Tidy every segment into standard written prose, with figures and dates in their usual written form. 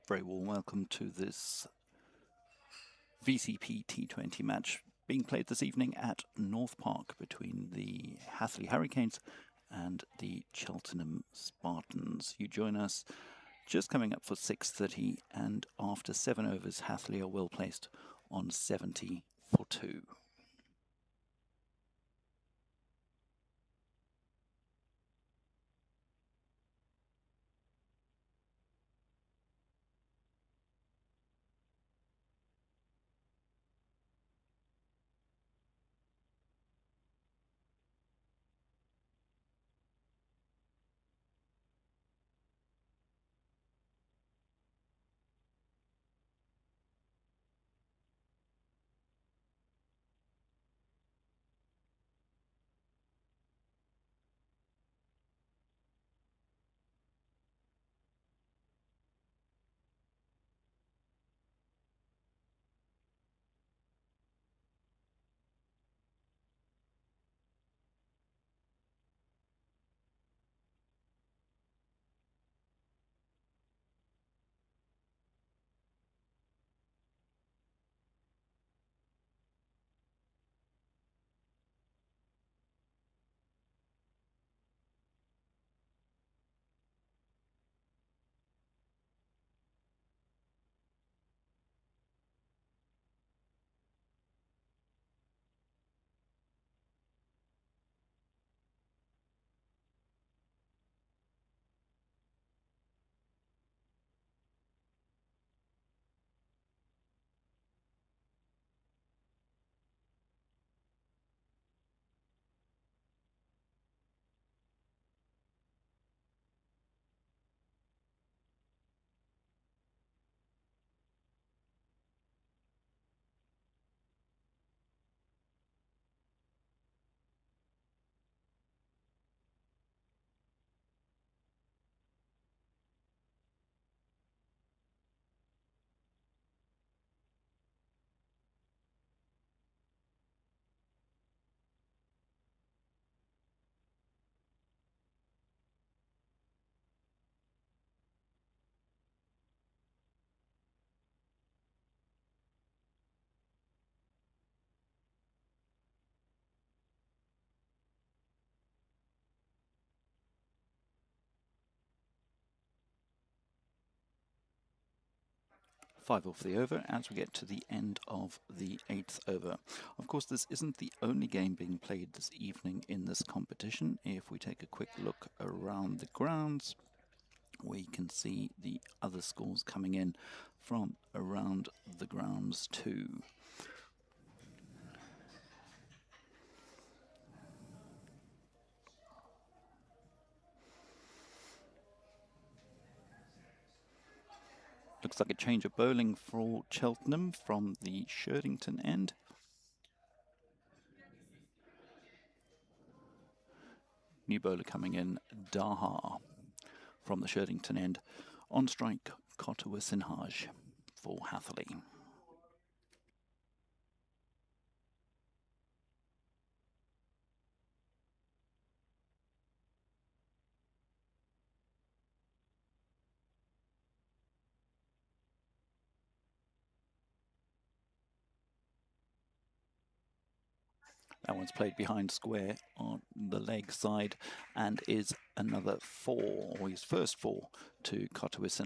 Very warm welcome to this VCP T20 match being played this evening at North Park between the Hatherley Hurricanes and the Cheltenham Spartans. You join us just coming up for 6:30, and after 7 overs, Hatherley are well placed on 70 for 2. Five off the over as we get to the end of the 8th over. Of course, this isn't the only game being played this evening in this competition. If we take a quick look around the grounds, we can see the other scores coming in from around the grounds too. Looks like a change of bowling for Cheltenham from the Sherdington end. New bowler coming in, Daha from the Sherdington end. On strike, Kotawis for Hatherley. That one's played behind square on the leg side and is another 4, or his first 4, to Kotawis.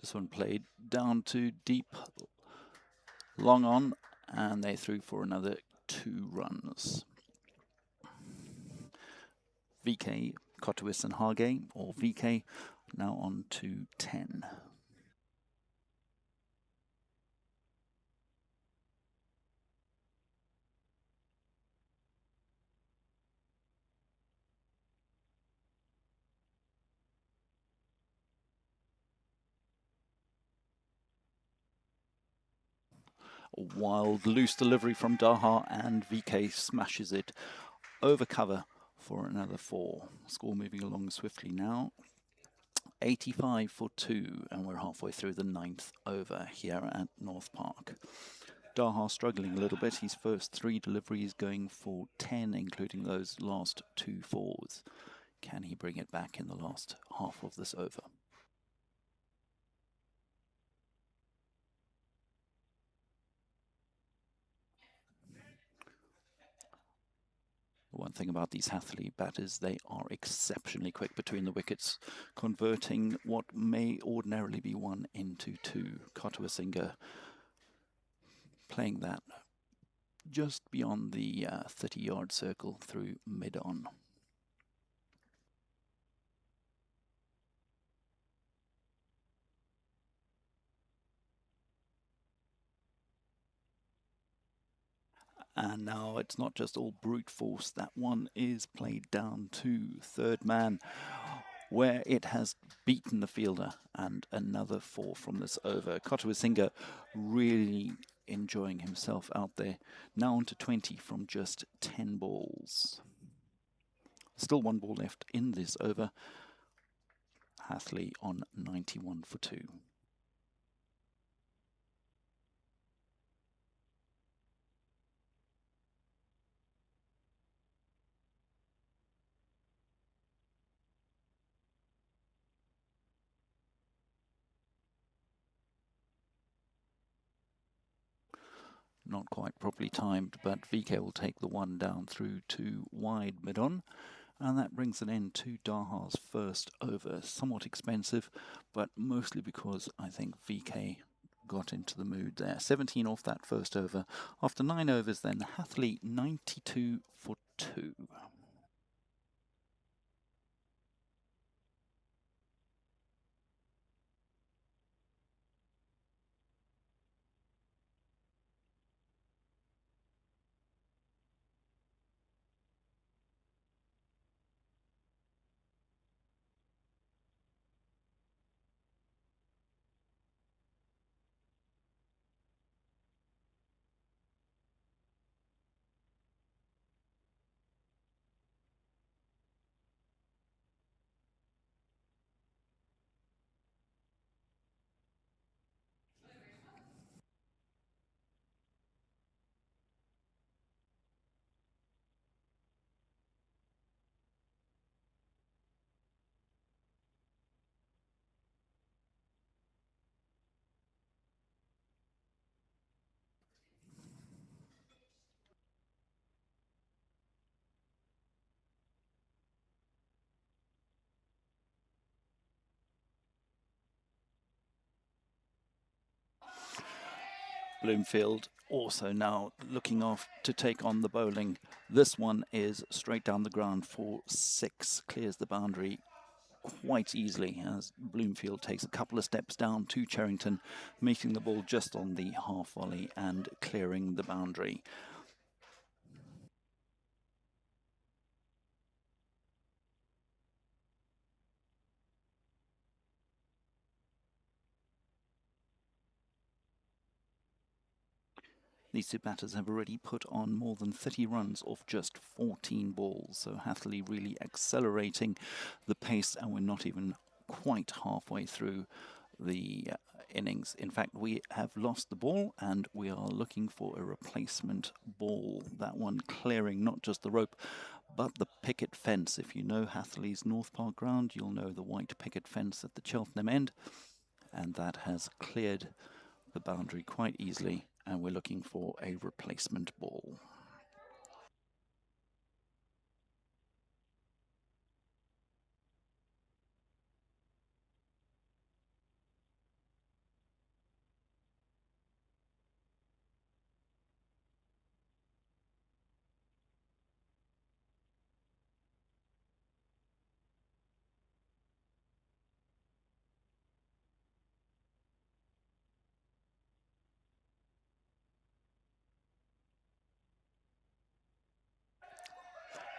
This one played down to deep, long on, and they threw for another 2 runs. VK, Kotawis, or VK, now on to 10. Wild loose delivery from Daha, and VK smashes it over cover for another 4. Score moving along swiftly now. 85 for 2, and we're halfway through the 9th over here at North Park. Daha struggling a little bit. His first 3 deliveries going for 10, including those last 2 fours. Can he bring it back in the last half of this over? One thing about these Hatherley batters, they are exceptionally quick between the wickets, converting what may ordinarily be 1 into 2. Kotawasinghe playing that just beyond the 30-yard circle through mid-on. And now it's not just all brute force. That one is played down to third man, where it has beaten the fielder, and another 4 from this over. Kotawasinghe really enjoying himself out there. Now on to 20 from just 10 balls. Still 1 ball left in this over. Hatherley on 91 for 2. Not quite properly timed, but VK will take the 1 down through to wide mid-on. And that brings an end to Daha's first over. Somewhat expensive, but mostly because I think VK got into the mood there. 17 off that first over. After 9 overs then, Hatherley 92 for 2. Bloomfield also now looking off to take on the bowling. This one is straight down the ground for 6, clears the boundary quite easily as Bloomfield takes a couple of steps down to Cherrington, meeting the ball just on the half volley and clearing the boundary. These 2 batters have already put on more than 30 runs off just 14 balls, so Hatherley really accelerating the pace, and we're not even quite halfway through the innings. In fact, we have lost the ball and we are looking for a replacement ball. That one clearing not just the rope, but the picket fence. If you know Hatherley's North Park ground, you'll know the white picket fence at the Cheltenham end, and that has cleared the boundary quite easily, and we're looking for a replacement ball.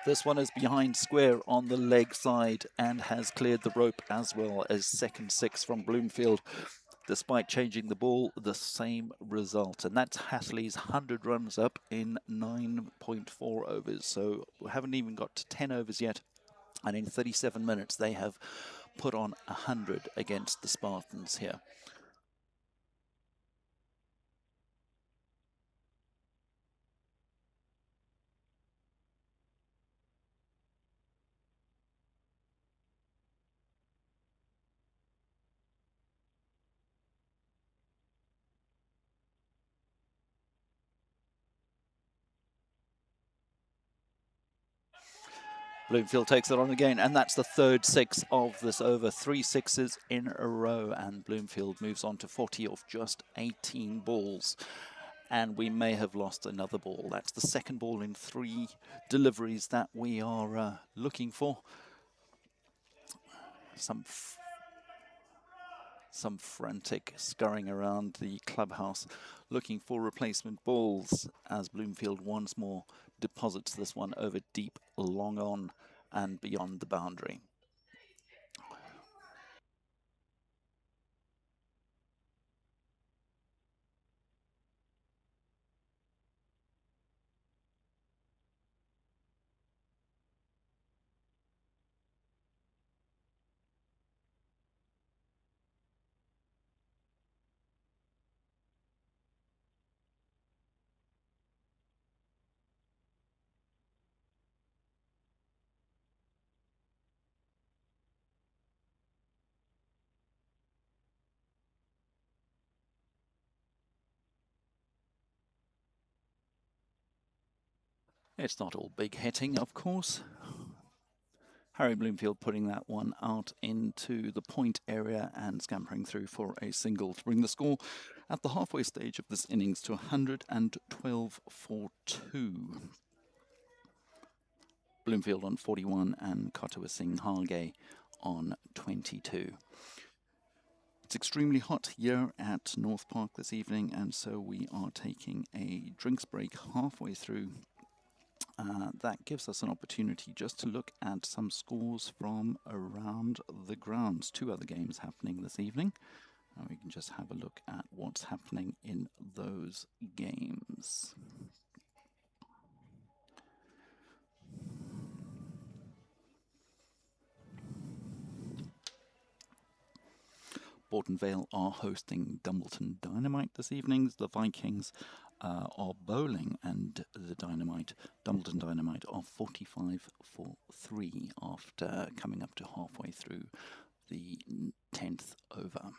This one is behind square on the leg side and has cleared the rope, as well as second 6 from Bloomfield. Despite changing the ball, the same result. And that's Hatherley's 100 runs up in 9.4 overs. So we haven't even got to 10 overs yet. And in 37 minutes, they have put on 100 against the Spartans here. Bloomfield takes it on again, and that's the third six of this over. 3 sixes in a row, and Bloomfield moves on to 40 off just 18 balls. And we may have lost another ball. That's the second ball in 3 deliveries that we are looking for. Some frantic scurrying around the clubhouse looking for replacement balls as Bloomfield once more deposits this one over deep, long on and beyond the boundary. It's not all big hitting, of course. Harry Bloomfield putting that one out into the point area and scampering through for a single to bring the score at the halfway stage of this innings to 112 for 2. Bloomfield on 41 and Kotua Singh Hargay on 22. It's extremely hot here at North Park this evening, and so we are taking a drinks break halfway through. That gives us an opportunity just to look at some scores from around the grounds. 2 other games happening this evening. We can just have a look at what's happening in those games. Borton Vale are hosting Dumbleton Dynamite this evening. The Vikings are bowling, and the Dumbleton Dynamite are 45 for 3 after coming up to halfway through the 10th over.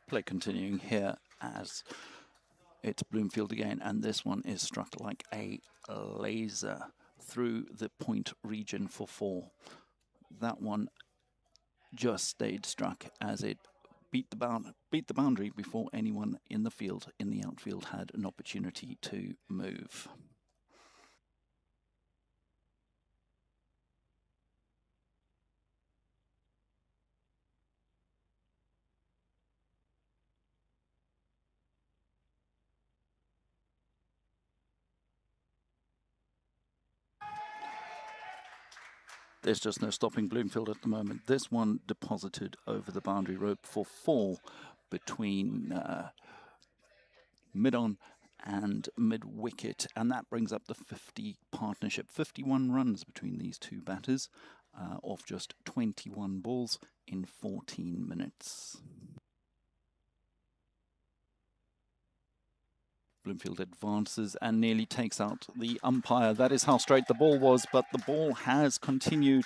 Play continuing here as it's Bloomfield again, and this one is struck like a laser through the point region for 4. That one just stayed struck as it beat the boundary before anyone in the outfield had an opportunity to move. There's just no stopping Bloomfield at the moment. This one deposited over the boundary rope for 4 between mid-on and mid-wicket, and that brings up the 50 partnership. 51 runs between these 2 batters off just 21 balls in 14 minutes. Bloomfield advances and nearly takes out the umpire. That is how straight the ball was, but the ball has continued.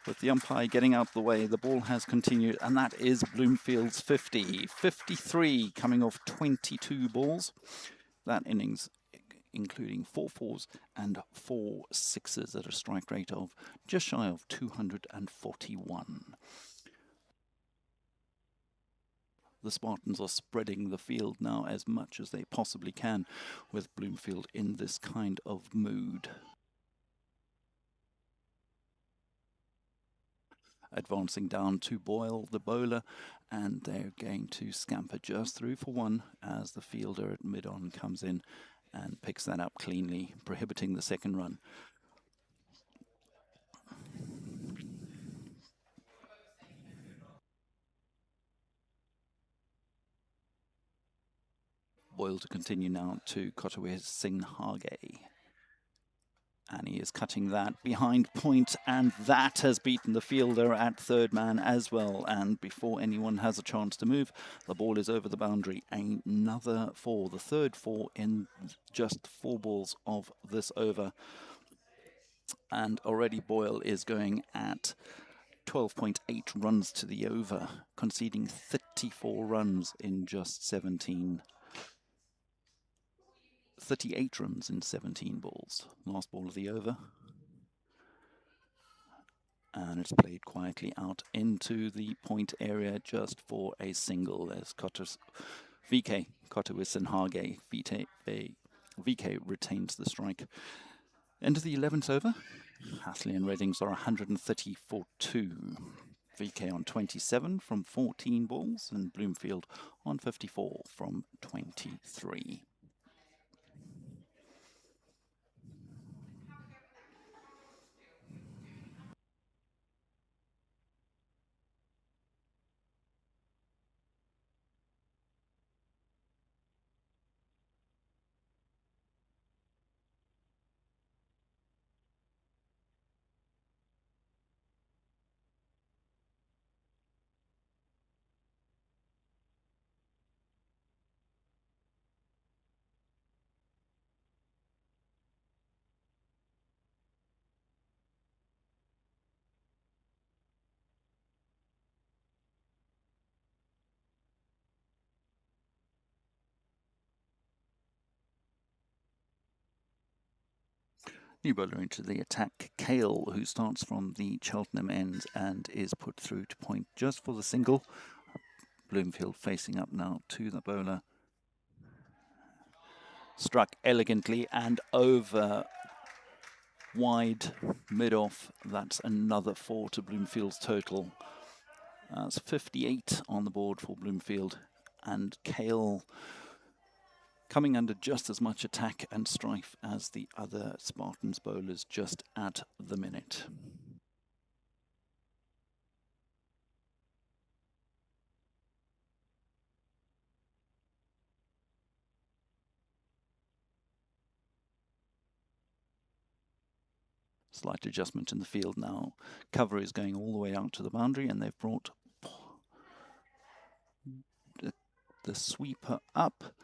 With the umpire getting out the way, the ball has continued, and that is Bloomfield's 50. 53 coming off 22 balls. That innings including 4 fours and 4 sixes at a strike rate of just shy of 241. The Spartans are spreading the field now as much as they possibly can, with Bloomfield in this kind of mood. advancing down to Boyle, the bowler, and they're going to scamper just through for one as the fielder at mid-on comes in and picks that up cleanly, prohibiting the second run. Boyle to continue now to Kotawir Singhage. And he is cutting that behind point, and that has beaten the fielder at third man as well. And before anyone has a chance to move, the ball is over the boundary. Another four, the third four in just 4 balls of this over. And already Boyle is going at 12.8 runs to the over, conceding 34 runs in just 38 runs in 17 balls. Last ball of the over. And it's played quietly out into the point area just for a single as VK Kotawisinhage VK retains the strike. Into the 11th over. Hatherley and Reddings are 130 for 2. VK on 27 from 14 balls and Bloomfield on 54 from 23. New bowler into the attack, Kale, who starts from the Cheltenham end and is put through to point just for the single. Bloomfield facing up now to the bowler. Struck elegantly and over wide mid-off. That's another 4 to Bloomfield's total. That's 58 on the board for Bloomfield. And Kale coming under just as much attack and strife as the other Spartans bowlers just at the minute. Slight adjustment in the field now. Cover is going all the way out to the boundary, and they've brought the sweeper up.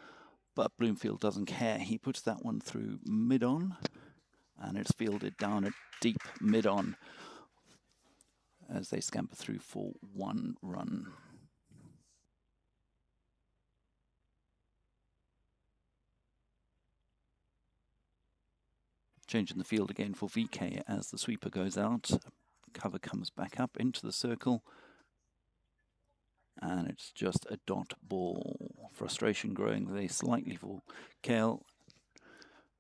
But Bloomfield doesn't care. He puts that one through mid-on, and it's fielded down at deep mid-on as they scamper through for 1 run. Change in the field again for VK as the sweeper goes out. Cover comes back up into the circle. And it's just a dot ball. Frustration growing there slightly for Kale,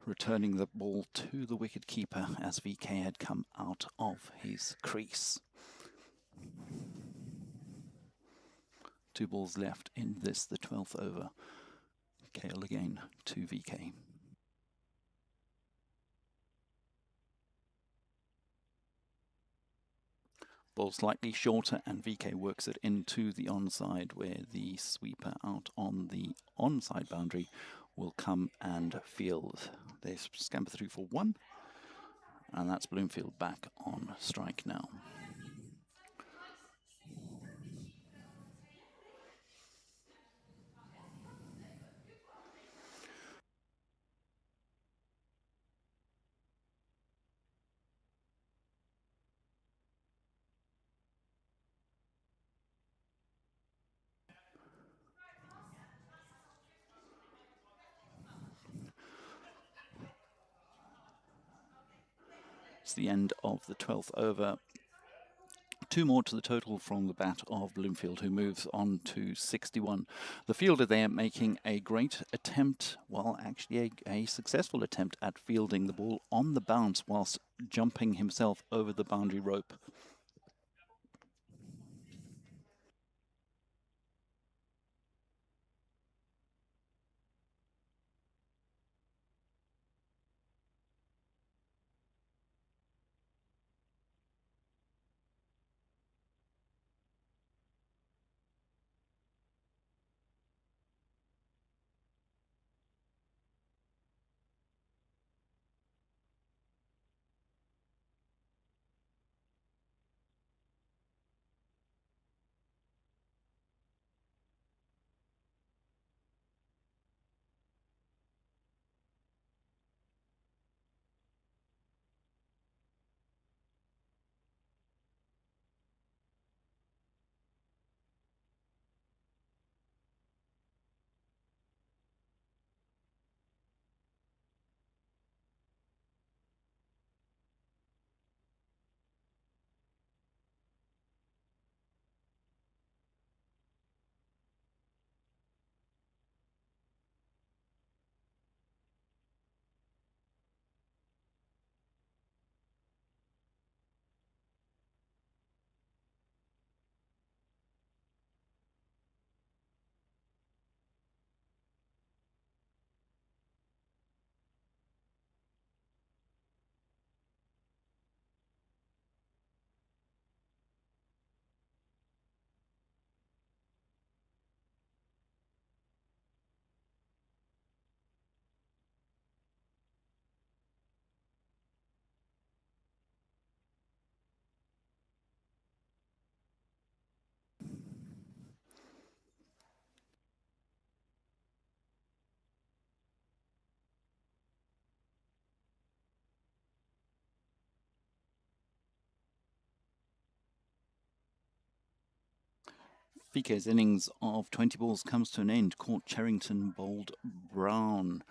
returning the ball to the wicket keeper as VK had come out of his crease. 2 balls left in this, the 12th over. Kale again to VK. Ball slightly shorter and VK works it into the onside where the sweeper out on the onside boundary will come and field. They scamper through for 1 and that's Bloomfield back on strike now. It's the end of the 12th over. 2 more to the total from the bat of Bloomfield, who moves on to 61. The fielder there making a great attempt, well, actually a successful attempt at fielding the ball on the bounce whilst jumping himself over the boundary rope. VK's innings of 20 balls comes to an end. Court Cherrington bowled Brown.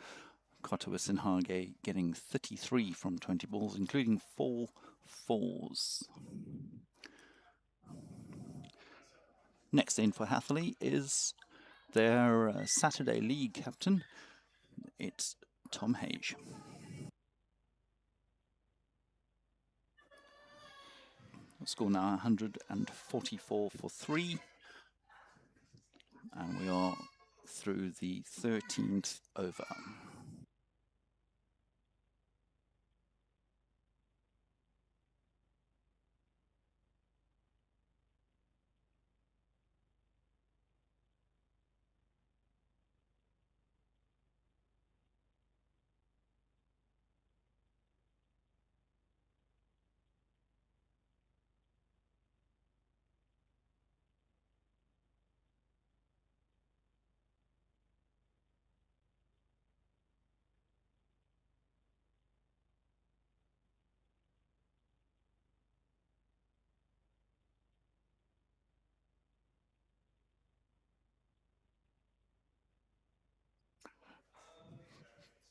Kotawa Sinhage getting 33 from 20 balls, including 4 fours. Next in for Hatherley is their Saturday League captain. It's Tom Hage. Score now 144 for 3. And we are through the 13th over.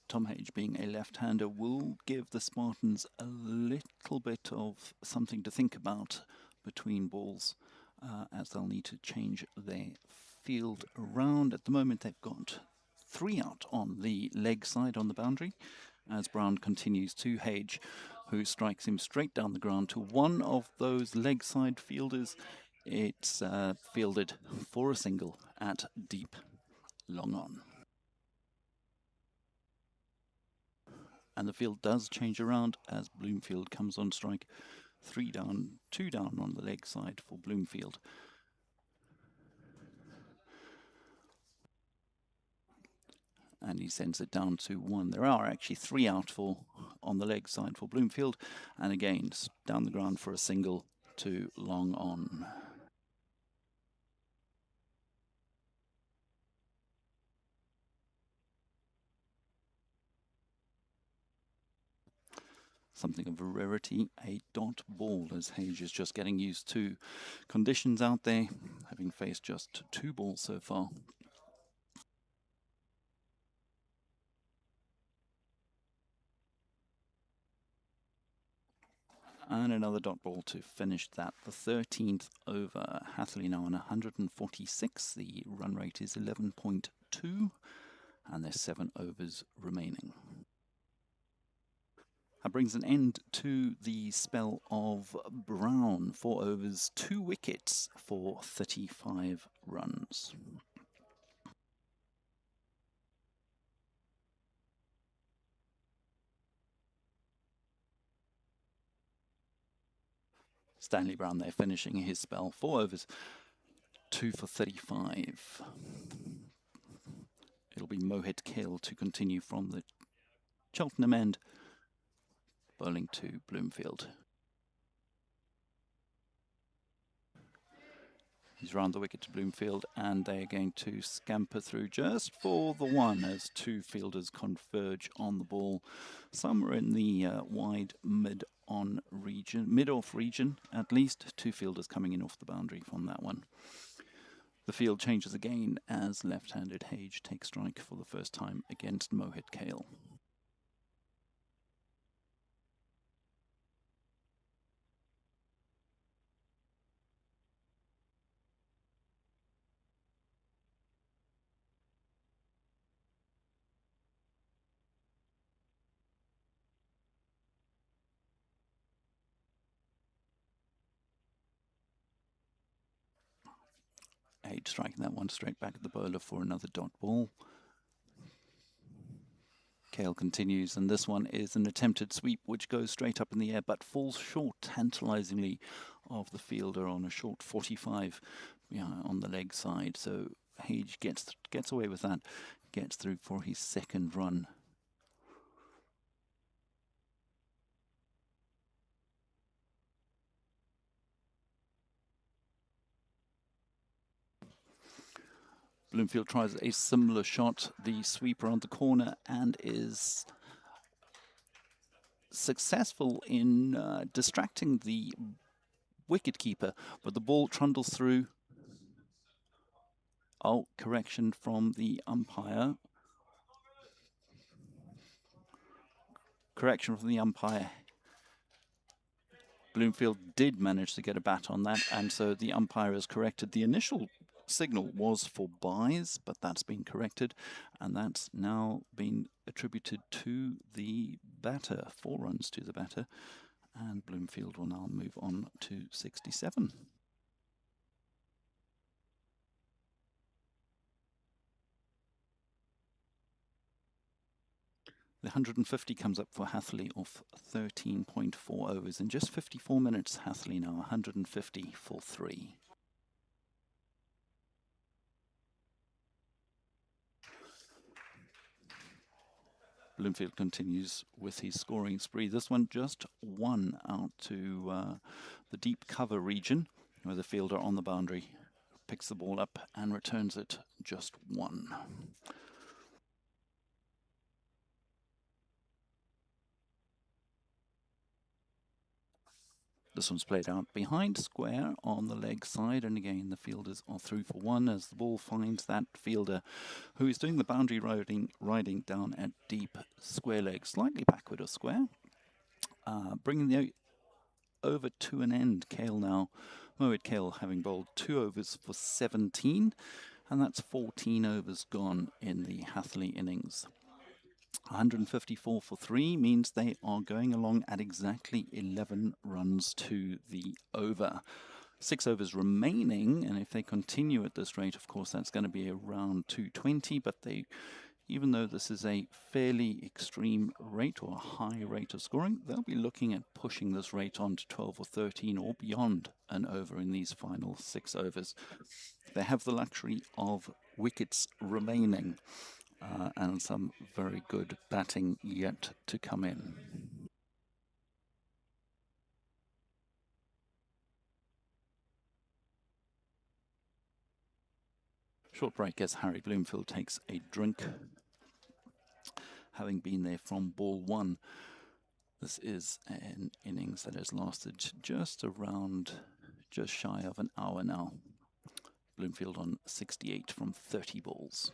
Tom Hage, being a left-hander, will give the Spartans a little bit of something to think about between balls, as they'll need to change their field around. At the moment, they've got 3 out on the leg side on the boundary, as Brown continues to Hage, who strikes him straight down the ground to one of those leg side fielders. It's fielded for a single at deep, long on. And the field does change around as Bloomfield comes on strike. 3 down, 2 down on the leg side for Bloomfield. And he sends it down to 1. There are actually 3 out on the leg side for Bloomfield. And again, down the ground for a single to long on. Something of a rarity, a dot ball, as Hage is just getting used to conditions out there, having faced just 2 balls so far. And another dot ball to finish that. The 13th over. Hatherley now on 146. The run rate is 11.2. And there's 7 overs remaining. That brings an end to the spell of Brown. 4 overs, 2 wickets for 35 runs. Stanley Brown there finishing his spell. 4 overs, 2 for 35. It'll be Mohit Kale to continue from the Cheltenham end, bowling to Bloomfield. He's round the wicket to Bloomfield, and they're going to scamper through just for the 1 as 2 fielders converge on the ball. Somewhere in the wide mid-off region, at least. 2 fielders coming in off the boundary from that one. The field changes again as left-handed Hage takes strike for the first time against Mohit Kale. Hage striking that one straight back at the bowler for another dot ball. Kale continues, and this one is an attempted sweep which goes straight up in the air but falls short tantalizingly of the fielder on a short 45 on the leg side. So Hage gets away with that, gets through for his 2nd run. Bloomfield tries a similar shot, the sweep around the corner, and is successful in distracting the wicketkeeper, but the ball trundles through Oh, correction from the umpire. Correction from the umpire. Bloomfield did manage to get a bat on that, and so the umpire has corrected. The initial signal was for byes, but that's been corrected, and that's now been attributed to the batter. 4 runs to the batter, and Bloomfield will now move on to 67. The 150 comes up for Hatherley off 13.4 overs. In just 54 minutes, Hatherley now 150 for 3. Bloomfield continues with his scoring spree. This one just 1 out to the deep cover region, where the fielder on the boundary picks the ball up and returns it just 1. This one's played out behind square on the leg side, and again the fielders are through for 1 as the ball finds that fielder who is doing the boundary riding down at deep square leg, slightly backward of square, bringing the over to an end. Cale now, Moed Cale having bowled 2 overs for 17, and that's 14 overs gone in the Hatherley innings. 154 for 3 means they are going along at exactly 11 runs to the over. 6 overs remaining, and if they continue at this rate, of course, that's going to be around 220, but even though this is a fairly extreme rate or a high rate of scoring, they'll be looking at pushing this rate on to 12 or 13 or beyond an over in these final 6 overs. They have the luxury of wickets remaining. And some very good batting yet to come in. Short break as Harry Bloomfield takes a drink, having been there from ball 1. This is an innings that has lasted just shy of an hour now. Bloomfield on 68 from 30 balls.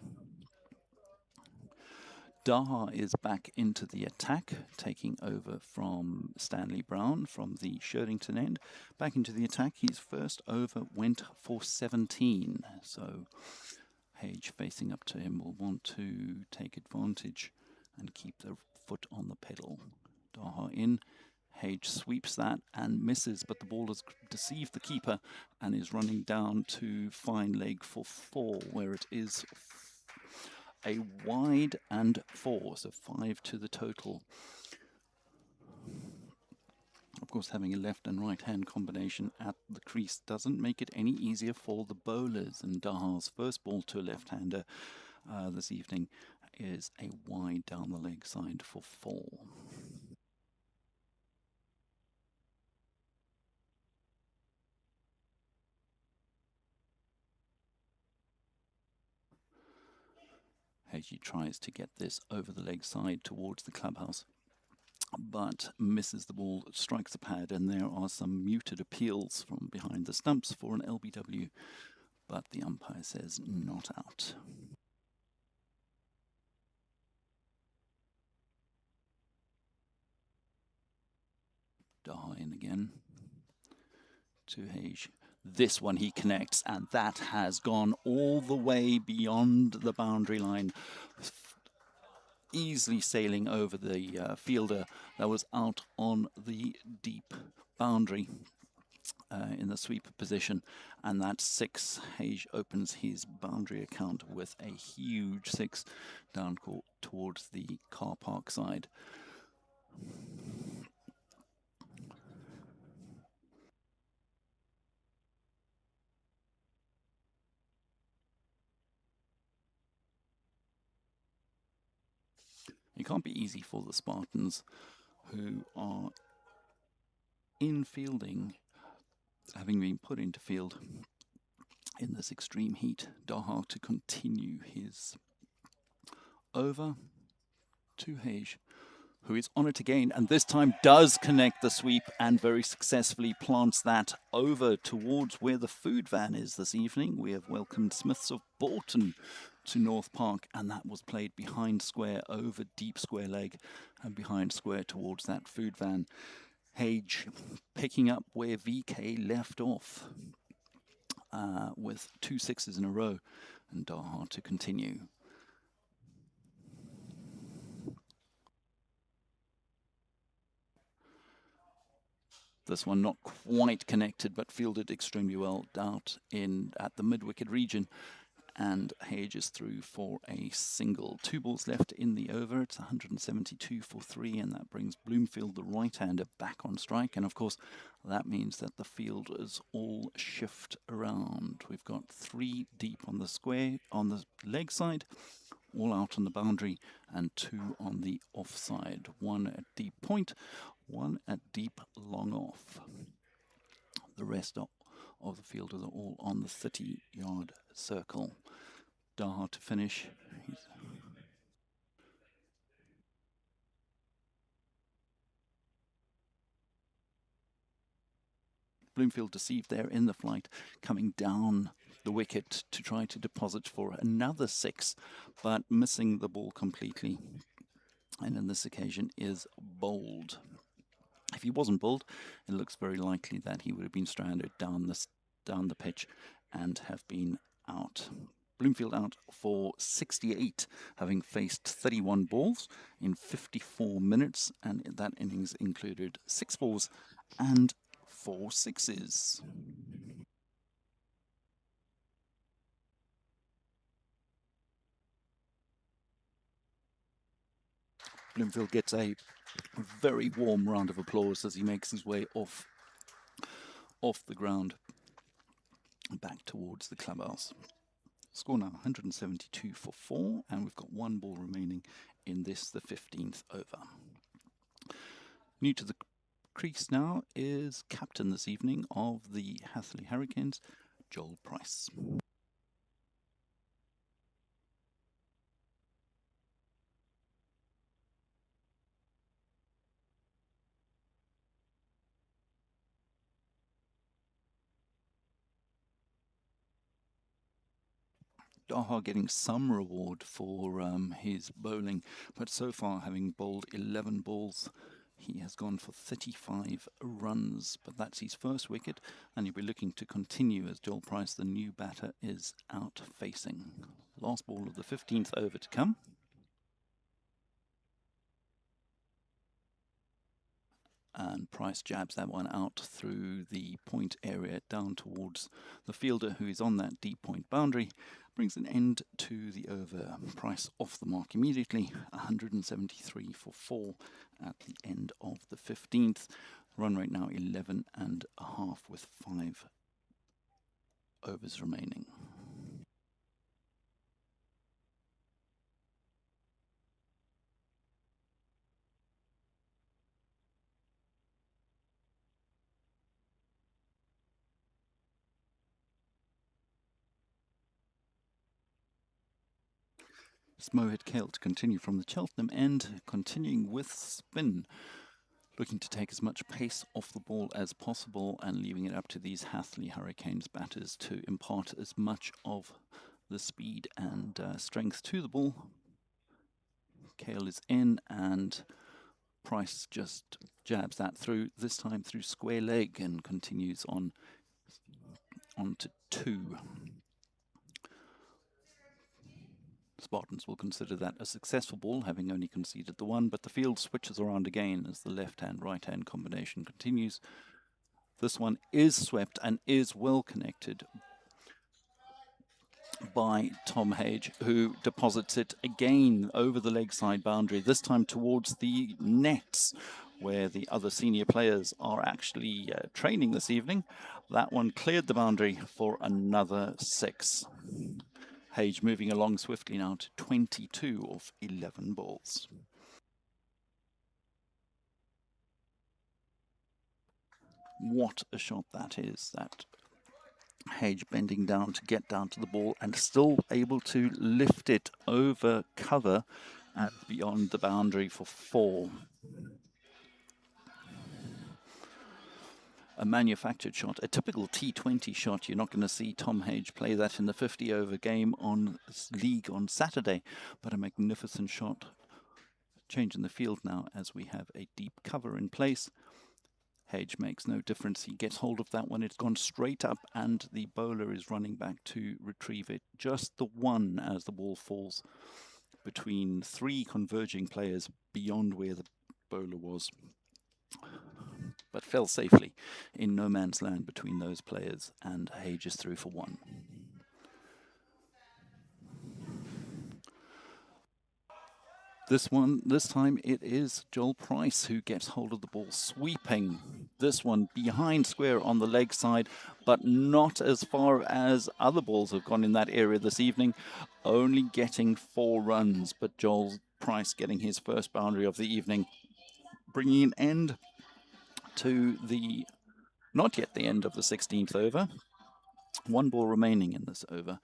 Daha is back into the attack, taking over from Stanley Brown from the Shirlington end. Back into the attack, his first over went for 17. So Hage facing up to him will want to take advantage and keep the foot on the pedal. Daha in. Hage sweeps that and misses, but the ball has deceived the keeper and is running down to fine leg for 4, where it is a wide and 4, so 5 to the total. Of course, having a left and right hand combination at the crease doesn't make it any easier for the bowlers, and Daha's first ball to a left-hander this evening is a wide down the leg side for 4. He tries to get this over the leg side towards the clubhouse, but misses the ball, strikes the pad, and there are some muted appeals from behind the stumps for an LBW, but the umpire says not out. Daha in again to Hage. This one he connects, and that has gone all the way beyond the boundary line, easily sailing over the fielder that was out on the deep boundary in the sweeper position, and that's 6. Hage opens his boundary account with a huge 6 down towards the car park side. It can't be easy for the Spartans, who are in fielding, having been put into field in this extreme heat. Daha to continue his over to Hage, who is on it again, and this time does connect the sweep and very successfully plants that over towards where the food van is this evening. We have welcomed Smiths of Bolton to North Park, and that was played behind square over deep square leg and behind square towards that food van. Hage picking up where VK left off with 2 6s in a row, and Daha to continue. This one not quite connected, but fielded extremely well out in at the mid-wicket region. And Hage is through for a single. 2 balls left in the over. It's 172 for 3, and that brings Bloomfield, the right-hander, back on strike. And of course, that means that the fielders all shift around. We've got 3 deep on the square, on the leg side, all out on the boundary, and 2 on the offside. 1 at deep point, 1 at deep long off. The rest of the fielders are all on the 30-yard circle. Daha to finish. Bloomfield deceived there in the flight, coming down the wicket to try to deposit for another 6, but missing the ball completely. And on this occasion is bowled. If he wasn't bowled, it looks very likely that he would have been stranded down the pitch and have been out. Bloomfield out for 68, having faced 31 balls in 54 minutes, and that innings included 6 balls and 4 6s. Bloomfield gets a very warm round of applause as he makes his way off the ground back towards the clubhouse. Score now 172 for 4, and we've got 1 ball remaining in this, the 15th over. New to the crease now is captain this evening of the Hatherley Hurricanes, Joel Price. Daha getting some reward for his bowling, but so far, having bowled 11 balls, he has gone for 35 runs, but that's his first wicket, and he'll be looking to continue as Joel Price, the new batter, is out facing. Last ball of the 15th over to come. And Price jabs that one out through the point area down towards the fielder who is on that deep point boundary. Brings an end to the over. Price off the mark immediately. 173 for 4 at the end of the 15th. Run rate now 11 and a half with 5 overs remaining. Mohit Kale to continue from the Cheltenham end, continuing with spin, looking to take as much pace off the ball as possible and leaving it up to these Hatherley Hurricanes batters to impart as much of the speed and strength to the ball. Kale is in and Price just jabs that through, this time through square leg, and continues on to 2. Spartans will consider that a successful ball, having only conceded the 1, but the field switches around again as the left-hand, right-hand combination continues. This one is swept and is well connected by Tom Hage, who deposits it again over the leg side boundary, this time towards the nets, where the other senior players are actually training this evening. That one cleared the boundary for another 6. Hage moving along swiftly now to 22 of 11 balls. What a shot that is. That Hage bending down to get down to the ball and still able to lift it over cover and beyond the boundary for 4. A manufactured shot, a typical T20 shot. You're not going to see Tom Hage play that in the 50-over game on League on Saturday, but a magnificent shot. Change in the field now as we have a deep cover in place. Hage makes no difference. He gets hold of that one. It's gone straight up, and the bowler is running back to retrieve it. Just the one as the ball falls between 3 converging players beyond where the bowler was, but fell safely in no man's land between those players, and Hage is through for 1. This time it is Joel Price who gets hold of the ball, sweeping this one behind square on the leg side, but not as far as other balls have gone in that area this evening, only getting 4 runs, but Joel Price getting his first boundary of the evening, bringing an end to the, not yet the end of the 16th over. 1 ball remaining in this over,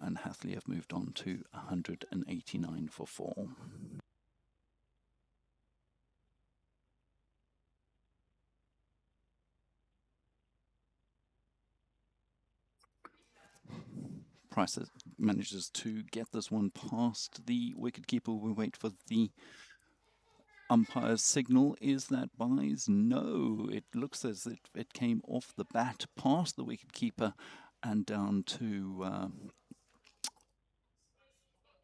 and Hatherley have moved on to 189 for 4. Price manages to get this one past the wicketkeeper. We wait for the umpire's signal. Is that buys? No, it looks as if it came off the bat past the wicketkeeper and down to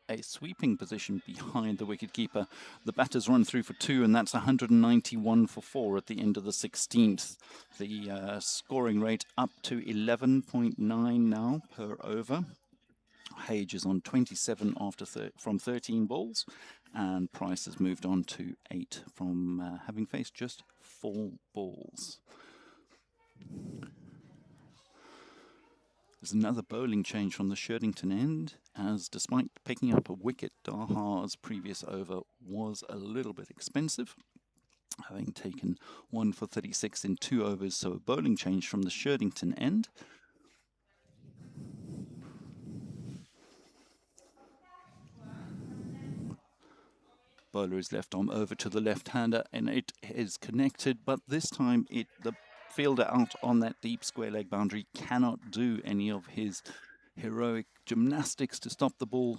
a sweeping position behind the wicketkeeper. The batter's run through for 2, and that's 191 for 4 at the end of the 16th. The scoring rate up to 11.9 now per over. Hage is on 27 from 13 balls, and Price has moved on to 8 from having faced just 4 balls. There's another bowling change from the Cheltenham end, as despite picking up a wicket, Daha's previous over was a little bit expensive, having taken 1 for 36 in 2 overs, so a bowling change from the Cheltenham end. Bowler is left on over to the left-hander, and it is connected, but this time the fielder out on that deep square leg boundary cannot do any of his heroic gymnastics to stop the ball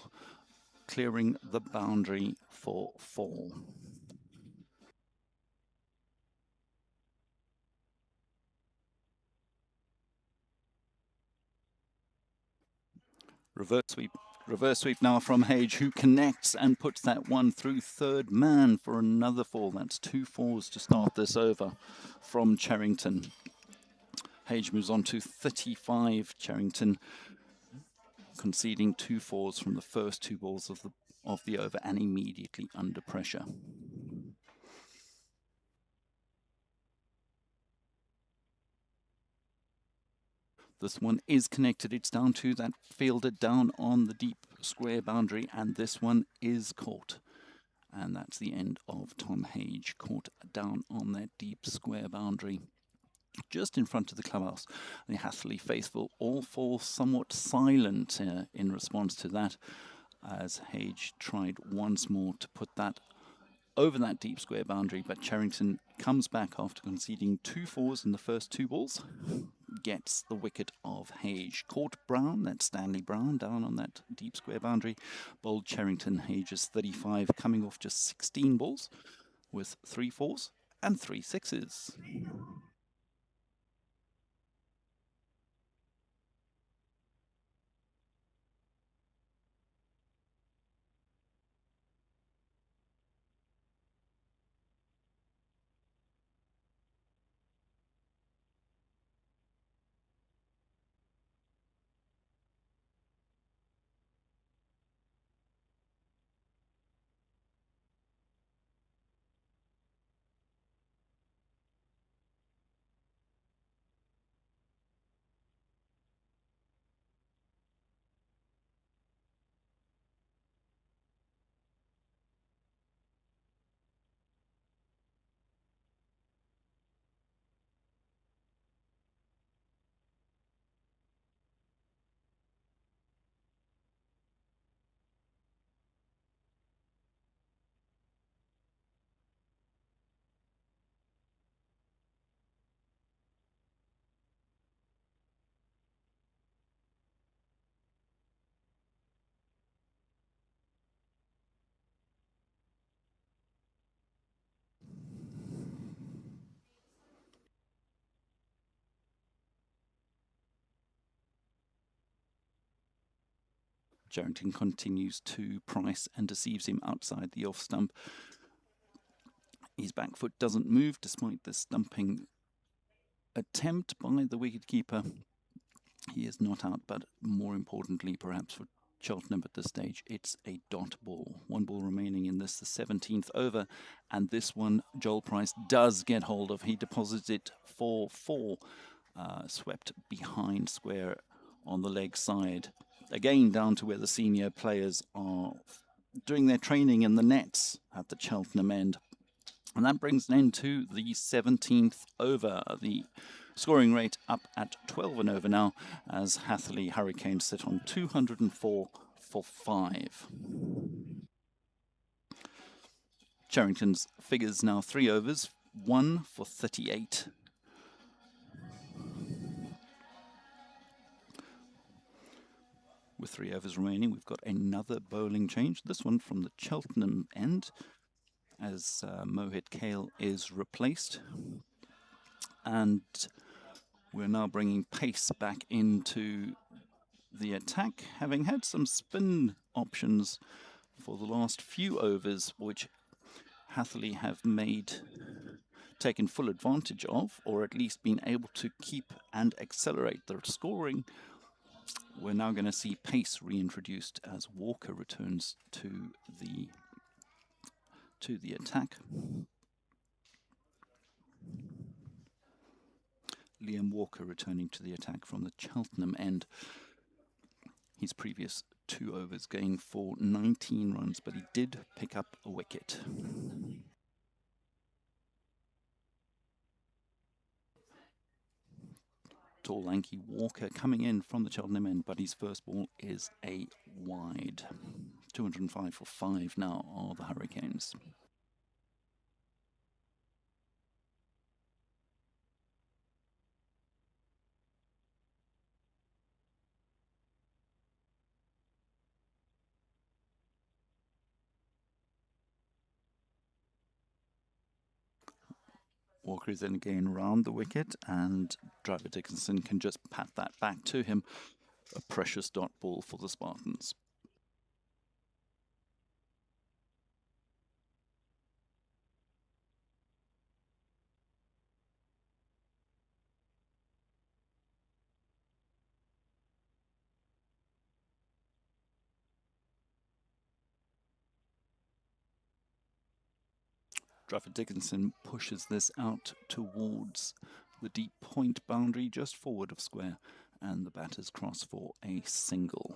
clearing the boundary for 4. Reverse sweep now from Hage, who connects and puts that one through third man for another 4. That's 2 fours to start this over from Charrington. Hage moves on to 35. Charrington conceding 2 fours from the first 2 balls of the over and immediately under pressure. This one is connected. It's down to that fielder down on the deep square boundary, and this one is caught. And that's the end of Tom Hage, caught down on that deep square boundary, just in front of the clubhouse. The Hatherley faithful, all 4 somewhat silent in response to that, as Hage tried once more to put that over that deep square boundary, but Charrington comes back after conceding 2 fours in the first 2 balls, gets the wicket of Hage. Caught Brown, that's Stanley Brown, down on that deep square boundary. Bowled Charrington. Hage's 35, coming off just 16 balls with 3 fours and 3 sixes. Charrington continues to price and deceives him outside the off stump. His back foot doesn't move despite the stumping attempt by the wicketkeeper. He is not out, but more importantly, perhaps for Cheltenham at this stage, it's a dot ball. One ball remaining in this, the 17th over, and this one Joel Price does get hold of. He deposits it for 4, swept behind square on the leg side. Again, down to where the senior players are doing their training in the nets at the Cheltenham end. And that brings an end to the 17th over. The scoring rate up at 12 and over now, as Hatherley Hurricanes sit on 204 for 5. Charrington's figures now 3 overs, 1 for 38. With 3 overs remaining, we've got another bowling change. This one from the Cheltenham end, as Mohit Kale is replaced. And we're now bringing pace back into the attack, having had some spin options for the last few overs, which Hatherley have taken full advantage of, or at least been able to keep and accelerate their scoring. We're now going to see pace reintroduced as Walker returns to the attack. Liam Walker returning to the attack from the Cheltenham end. His previous 2 overs going for 19 runs, but he did pick up a wicket. Tall, lanky Walker coming in from the Cheltenham end, but his first ball is a wide. 205 for 5 now are the Hurricanes. Walker is then again round the wicket, and Driver Dickinson can just pat that back to him. A precious dot ball for the Spartans. Driver Dickinson pushes this out towards the deep point boundary just forward of square, and the batters cross for a single.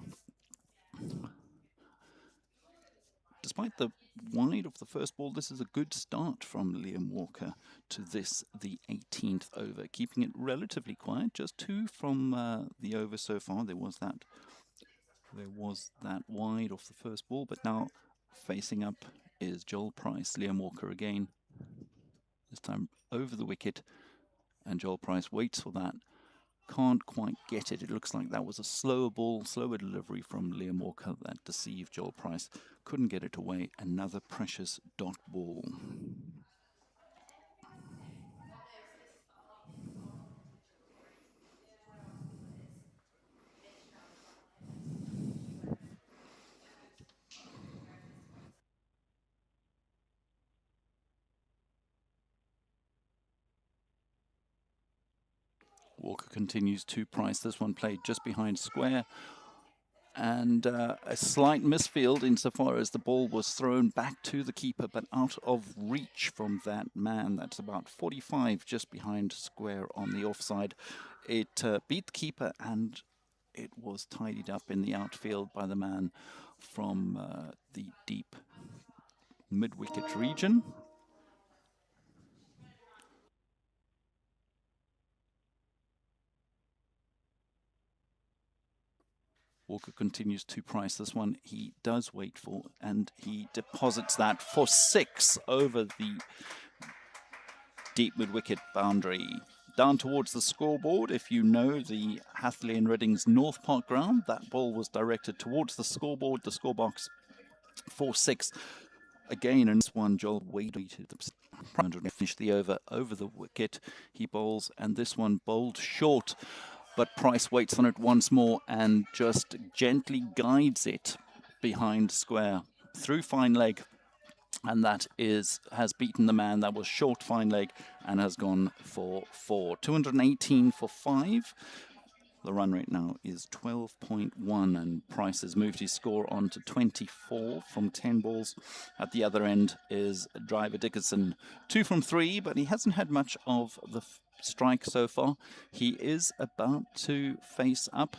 Despite the wide of the first ball, this is a good start from Liam Walker to this, the 18th over, keeping it relatively quiet. Just 2 from the over so far. There was that wide off the first ball, but now facing up is Joel Price. Liam Walker again, this time over the wicket, and Joel Price waits for that. Can't quite get it. It looks like that was a slower ball, slower delivery from Liam Walker that deceived Joel Price. Couldn't get it away. Another precious dot ball. Walker continues to price. This one played just behind square, and a slight misfield insofar as the ball was thrown back to the keeper, but out of reach from that man. That's about 45 just behind square on the offside. It beat the keeper, and it was tidied up in the outfield by the man from the deep mid-wicket region. Walker continues to price this one. He does wait for, and he deposits that for 6 over the deep mid-wicket boundary. Down towards the scoreboard, if you know the Hatherley and Reddings North Park ground, that ball was directed towards the scoreboard, the scorebox, for 6. Again, and this one, Joel waited to finish the over the wicket. He bowls, and this one bowled short. but Price waits on it once more and just gently guides it behind square through fine leg. And that has beaten the man that was short fine leg and has gone for 4. 218 for 5. The run rate now is 12.1, and Price has moved his score on to 24 from 10 balls. At the other end is Driver Dickinson, 2 from 3, but he hasn't had much of the strike so far. He is about to face up,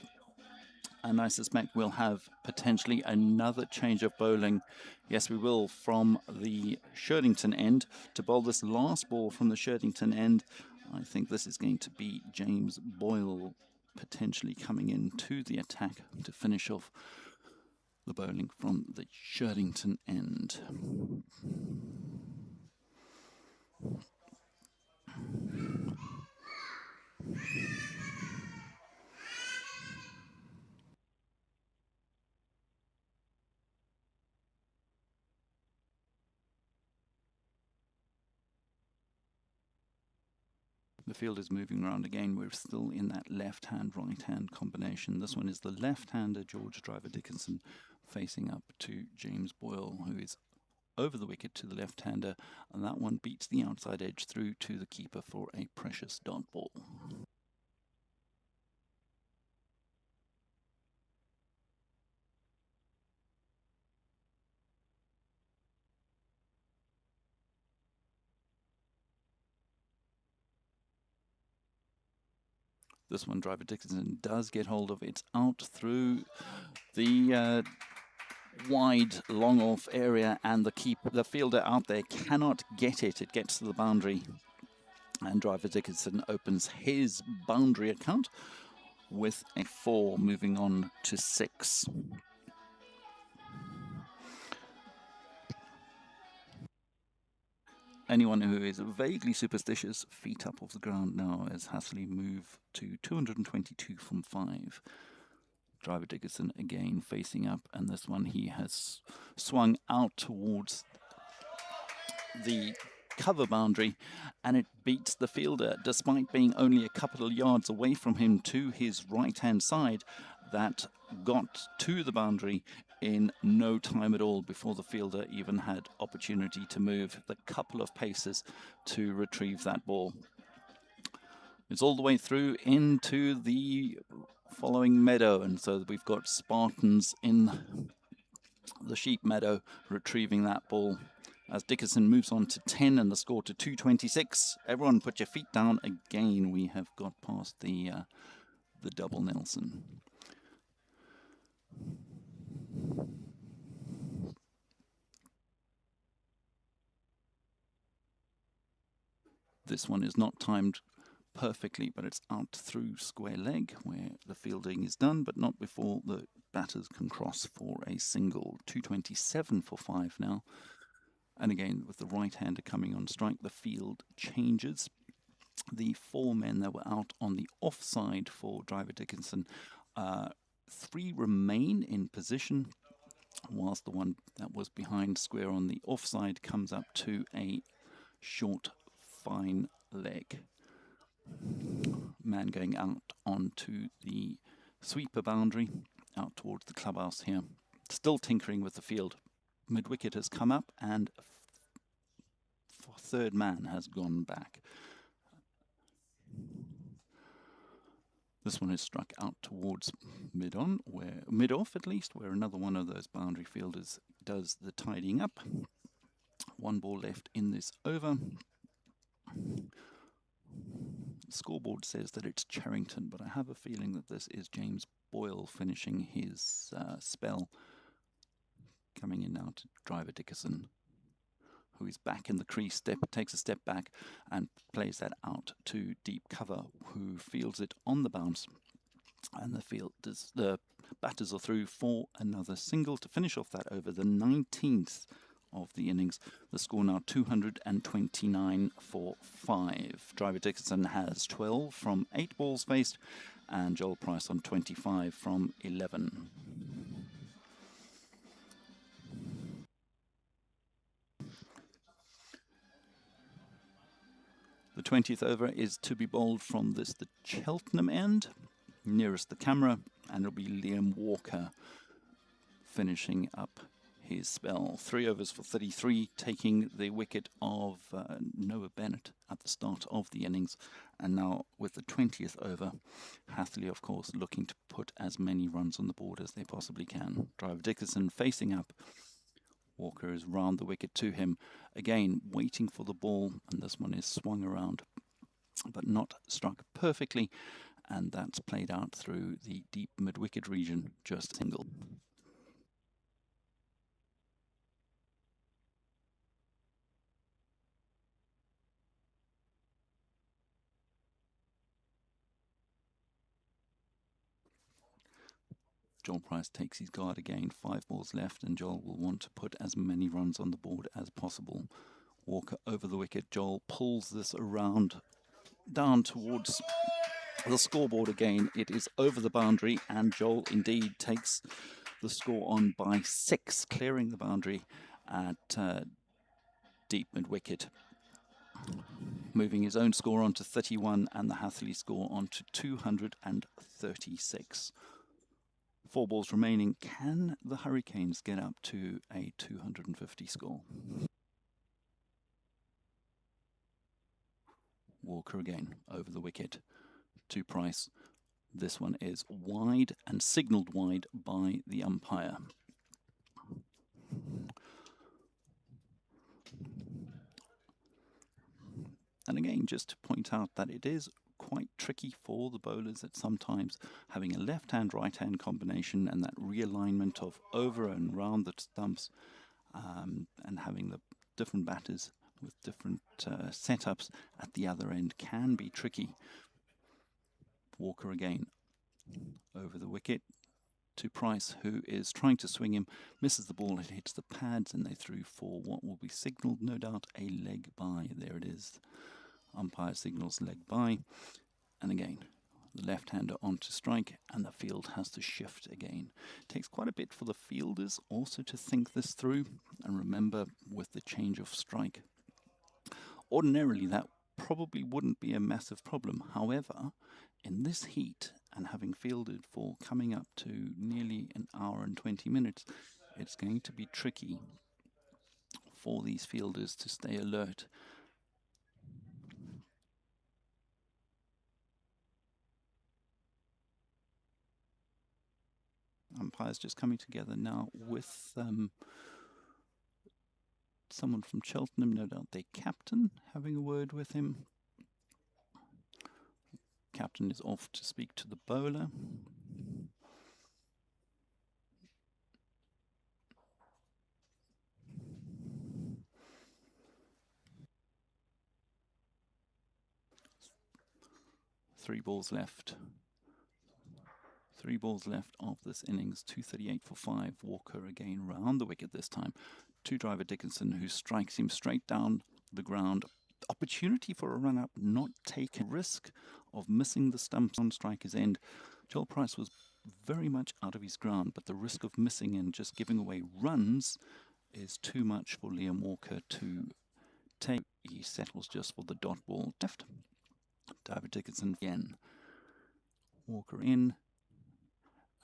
and I suspect we'll have potentially another change of bowling. Yes, we will, from the Cheltenham end to bowl this last ball from the Cheltenham end. I think this is going to be James Boyle potentially coming in to the attack to finish off the bowling from the Cheltenham end. The field is moving around again. We're still in that left-hand, right-hand combination. This one is the left-hander, George Driver Dickinson, facing up to James Boyle, who is over the wicket to the left-hander, and that one beats the outside edge through to the keeper for a precious dot ball. This one, Driver Dickinson does get hold of. It's out through the wide long off area, and the fielder out there cannot get it. It gets to the boundary, and Driver Dickinson opens his boundary account with a 4, moving on to 6. Anyone who is vaguely superstitious, feet up off the ground now as Hatherley move to 222 from 5. Driver Dickinson again facing up, and this one he has swung out towards the cover boundary, and it beats the fielder despite being only a couple of yards away from him to his right-hand side. That got to the boundary in no time at all before the fielder even had opportunity to move the couple of paces to retrieve that ball. It's all the way through into the following meadow, and so we've got Spartans in the sheep meadow retrieving that ball as Dickinson moves on to 10 and the score to 226. Everyone put your feet down again. We have got past the double Nelson. This one is not timed perfectly, but it's out through square leg where the fielding is done, but not before the batters can cross for a single. 227 for 5 now. And again, with the right-hander coming on strike, the field changes. The 4 men that were out on the offside for Driver Dickinson, 3 remain in position, whilst the one that was behind square on the offside comes up to a short fine leg. Man going out onto the sweeper boundary, out towards the clubhouse here. Still tinkering with the field. Mid-wicket has come up, and third man has gone back. This one is struck out towards mid-on, where mid-off at least, where another one of those boundary fielders does the tidying up. 1 ball left in this over. The scoreboard says that it's Charrington, but I have a feeling that this is James Boyle finishing his spell. Coming in now to Driver Dickinson, who is back in the crease, takes a step back and plays that out to deep cover, who fields it on the bounce. And the batters are through for another single to finish off that over, the 19th of the innings. The score now 229 for 5. Driver Dickinson has 12 from 8 balls faced, and Joel Price on 25 from 11. The 20th over is to be bowled from the Cheltenham end. nearest the camera, and it'll be Liam Walker finishing up his spell. 3 overs for 33, taking the wicket of Noah Bennett at the start of the innings. And now with the 20th over, Hatherley, of course, looking to put as many runs on the board as they possibly can. Driver Dickinson facing up. Walker is round the wicket to him. Again, waiting for the ball, and this one is swung around, but not struck perfectly. And that's played out through the deep mid-wicket region, just single. Joel Price takes his guard again. 5 balls left, and Joel will want to put as many runs on the board as possible. Walker over the wicket. Joel pulls this around down towards the scoreboard again. It is over the boundary, and Joel indeed takes the score on by 6, clearing the boundary at deep mid-wicket, moving his own score on to 31 and the Hatherley score on to 236. 4 balls remaining. Can the Hurricanes get up to a 250 score? Walker again over the wicket to Price. This one is wide and signalled wide by the umpire. And again, just to point out that it is quite tricky for the bowlers at sometimes having a left-hand, right-hand combination, and that realignment of over and round the stumps, and having the different batters with different setups at the other end can be tricky. Walker again over the wicket to Price, who is trying to swing him, misses the ball, it hits the pads, and they threw for what will be signalled, no doubt, a leg by. There it is. Umpire signals leg by, and again the left-hander on to strike, and the field has to shift again. It takes quite a bit for the fielders also to think this through, and remember, with the change of strike, ordinarily that probably wouldn't be a massive problem. However, in this heat, and having fielded for coming up to nearly an hour and 20 minutes, it's going to be tricky for these fielders to stay alert. Umpires just coming together now with someone from Cheltenham, no doubt their captain, having a word with him. Captain is off to speak to the bowler. Three balls left. 3 balls left of this innings, 238 for 5. Walker again round the wicket this time to driver Dickinson, who strikes him straight down the ground. Opportunity for a run-up, not taken. Risk of missing the stumps on striker's end. Joel Price was very much out of his ground, but the risk of missing and just giving away runs is too much for Liam Walker to take. He settles just for the dot ball left. Driver Dickinson again. Walker in.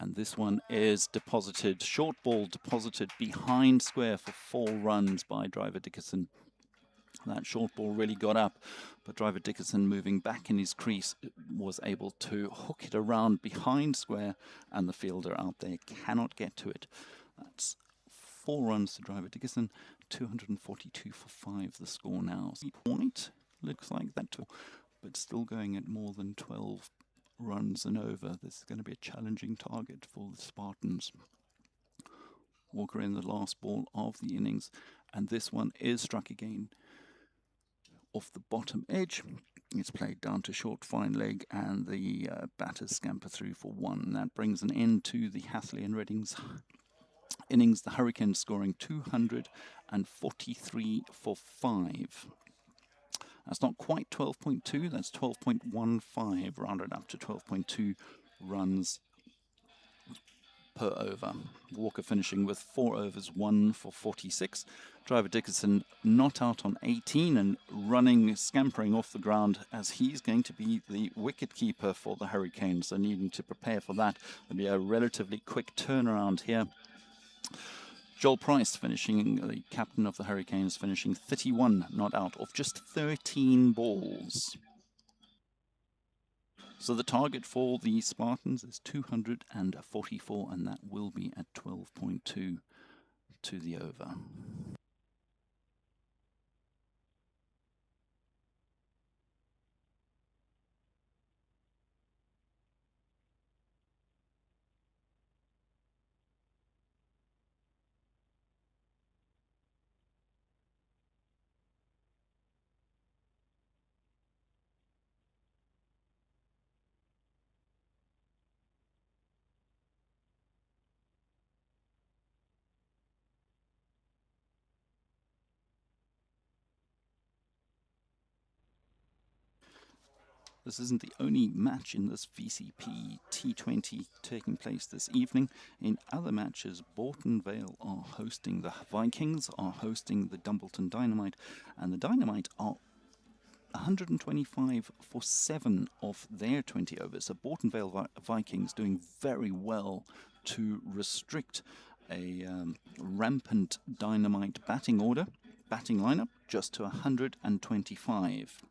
And this one is deposited, short ball deposited behind square for 4 runs by driver Dickinson. That short ball really got up, but driver Dickinson, moving back in his crease, was able to hook it around behind square, and the fielder out there cannot get to it. That's 4 runs to driver Dickinson, 242 for 5 the score now. Point looks like that too, but still going at more than 12 runs and over. This is going to be a challenging target for the Spartans. Walker in the last ball of the innings, and this one is struck again off the bottom edge. It's played down to short fine leg, and the batters scamper through for 1. That brings an end to the Hatherley and Reddings innings. The Hurricanes scoring 243 for 5. That's not quite 12.2, that's 12.15, rounded up to 12.2 runs per over. Walker finishing with 4 overs, 1 for 46. Driver Dickinson not out on 18 and running, scampering off the ground as he's going to be the wicket-keeper for the Hurricanes, so needing to prepare for that. There'll be a relatively quick turnaround here. Joel Price finishing, the captain of the Hurricanes, finishing 31 not out of just 13 balls. So the target for the Spartans is 244, and that will be at 12.2 to the over. This isn't the only match in this VCP T20 taking place this evening. In other matches, Bourton Vale are hosting the Vikings, are hosting the Dumbleton Dynamite, and the Dynamite are 125 for 7 of their 20 overs. So Bourton Vale Vikings doing very well to restrict a rampant Dynamite batting lineup, just to 125.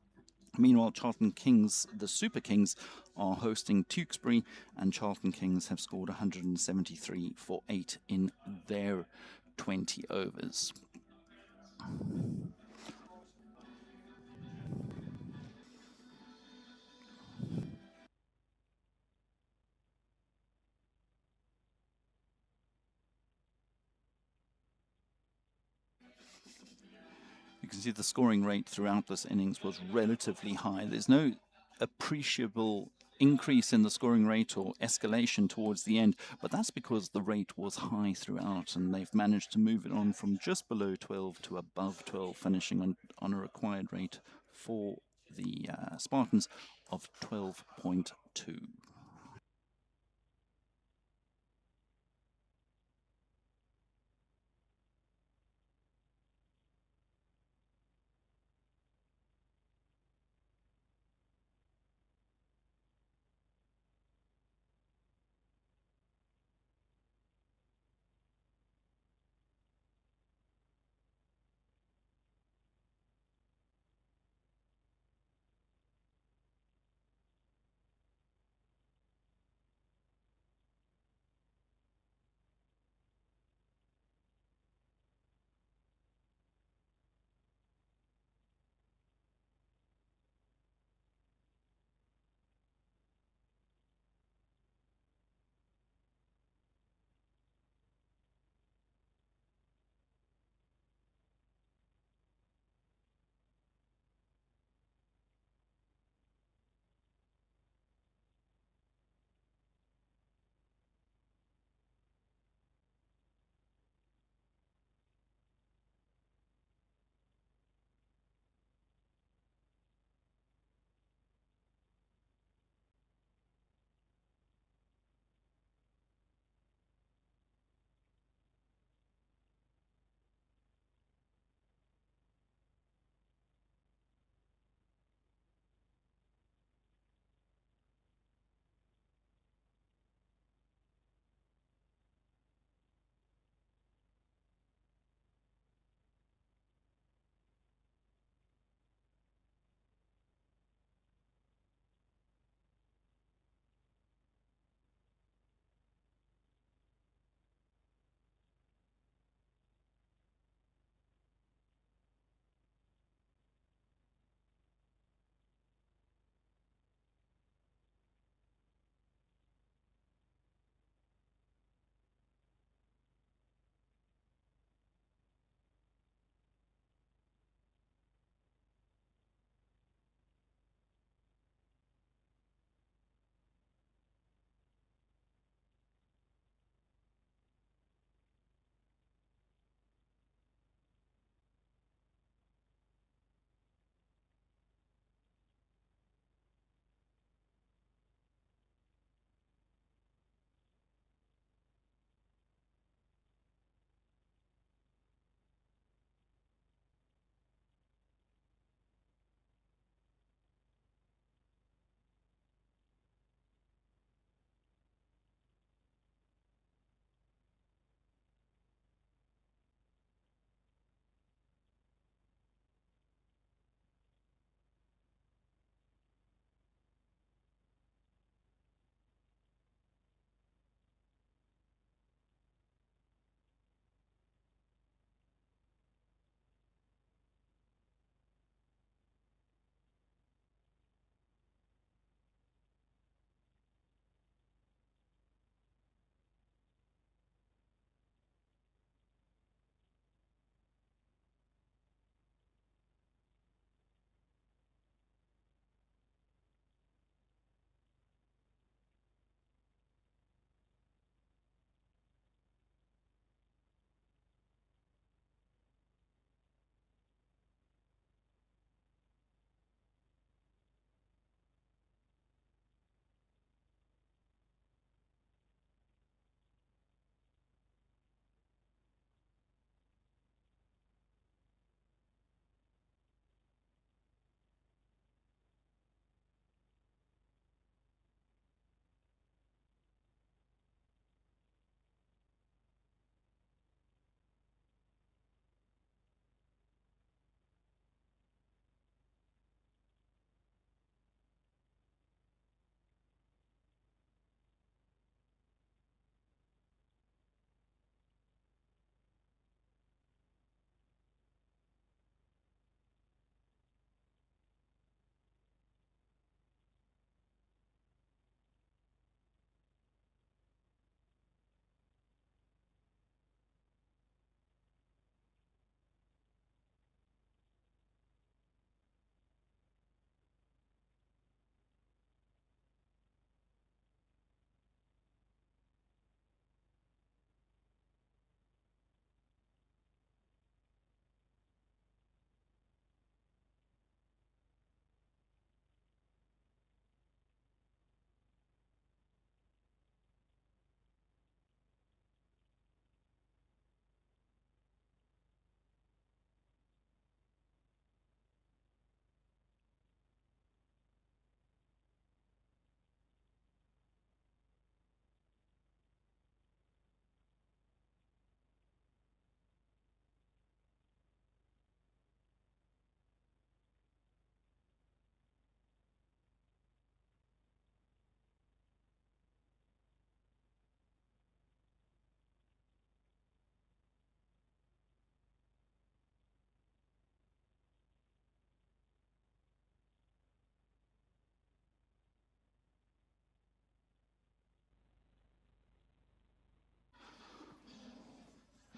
Meanwhile, Charlton Kings, the Super Kings, are hosting Tewkesbury, and Charlton Kings have scored 173 for 8 in their 20 overs. You can see the scoring rate throughout this innings was relatively high. There's no appreciable increase in the scoring rate or escalation towards the end, but that's because the rate was high throughout, and they've managed to move it on from just below 12 to above 12, finishing on a required rate for the Spartans of 12.2.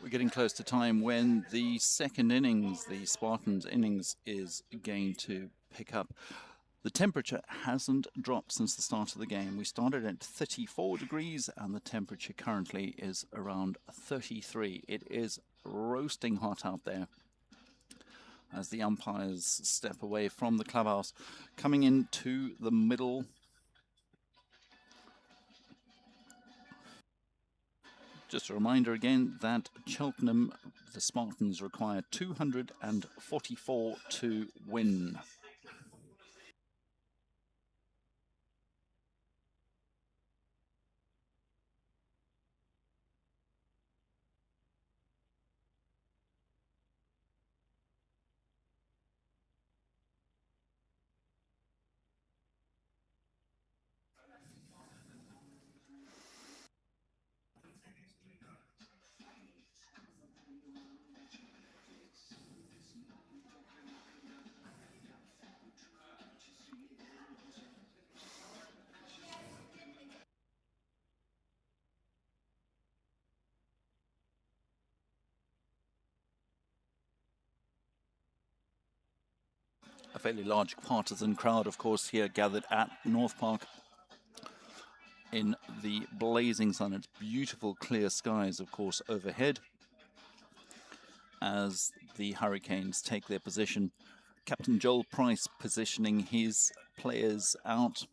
We're getting close to time when the second innings, the Spartans innings, is going to pick up. The temperature hasn't dropped since the start of the game. We started at 34 degrees and the temperature currently is around 33. It is roasting hot out there as the umpires step away from the clubhouse. Coming into the middle, just a reminder again that Cheltenham, the Spartans, require 244 to win. A fairly large partisan crowd, of course, here gathered at North Park in the blazing sun. It's beautiful, clear skies, of course, overhead as the Hurricanes take their position. Captain Joel Price positioning his players out.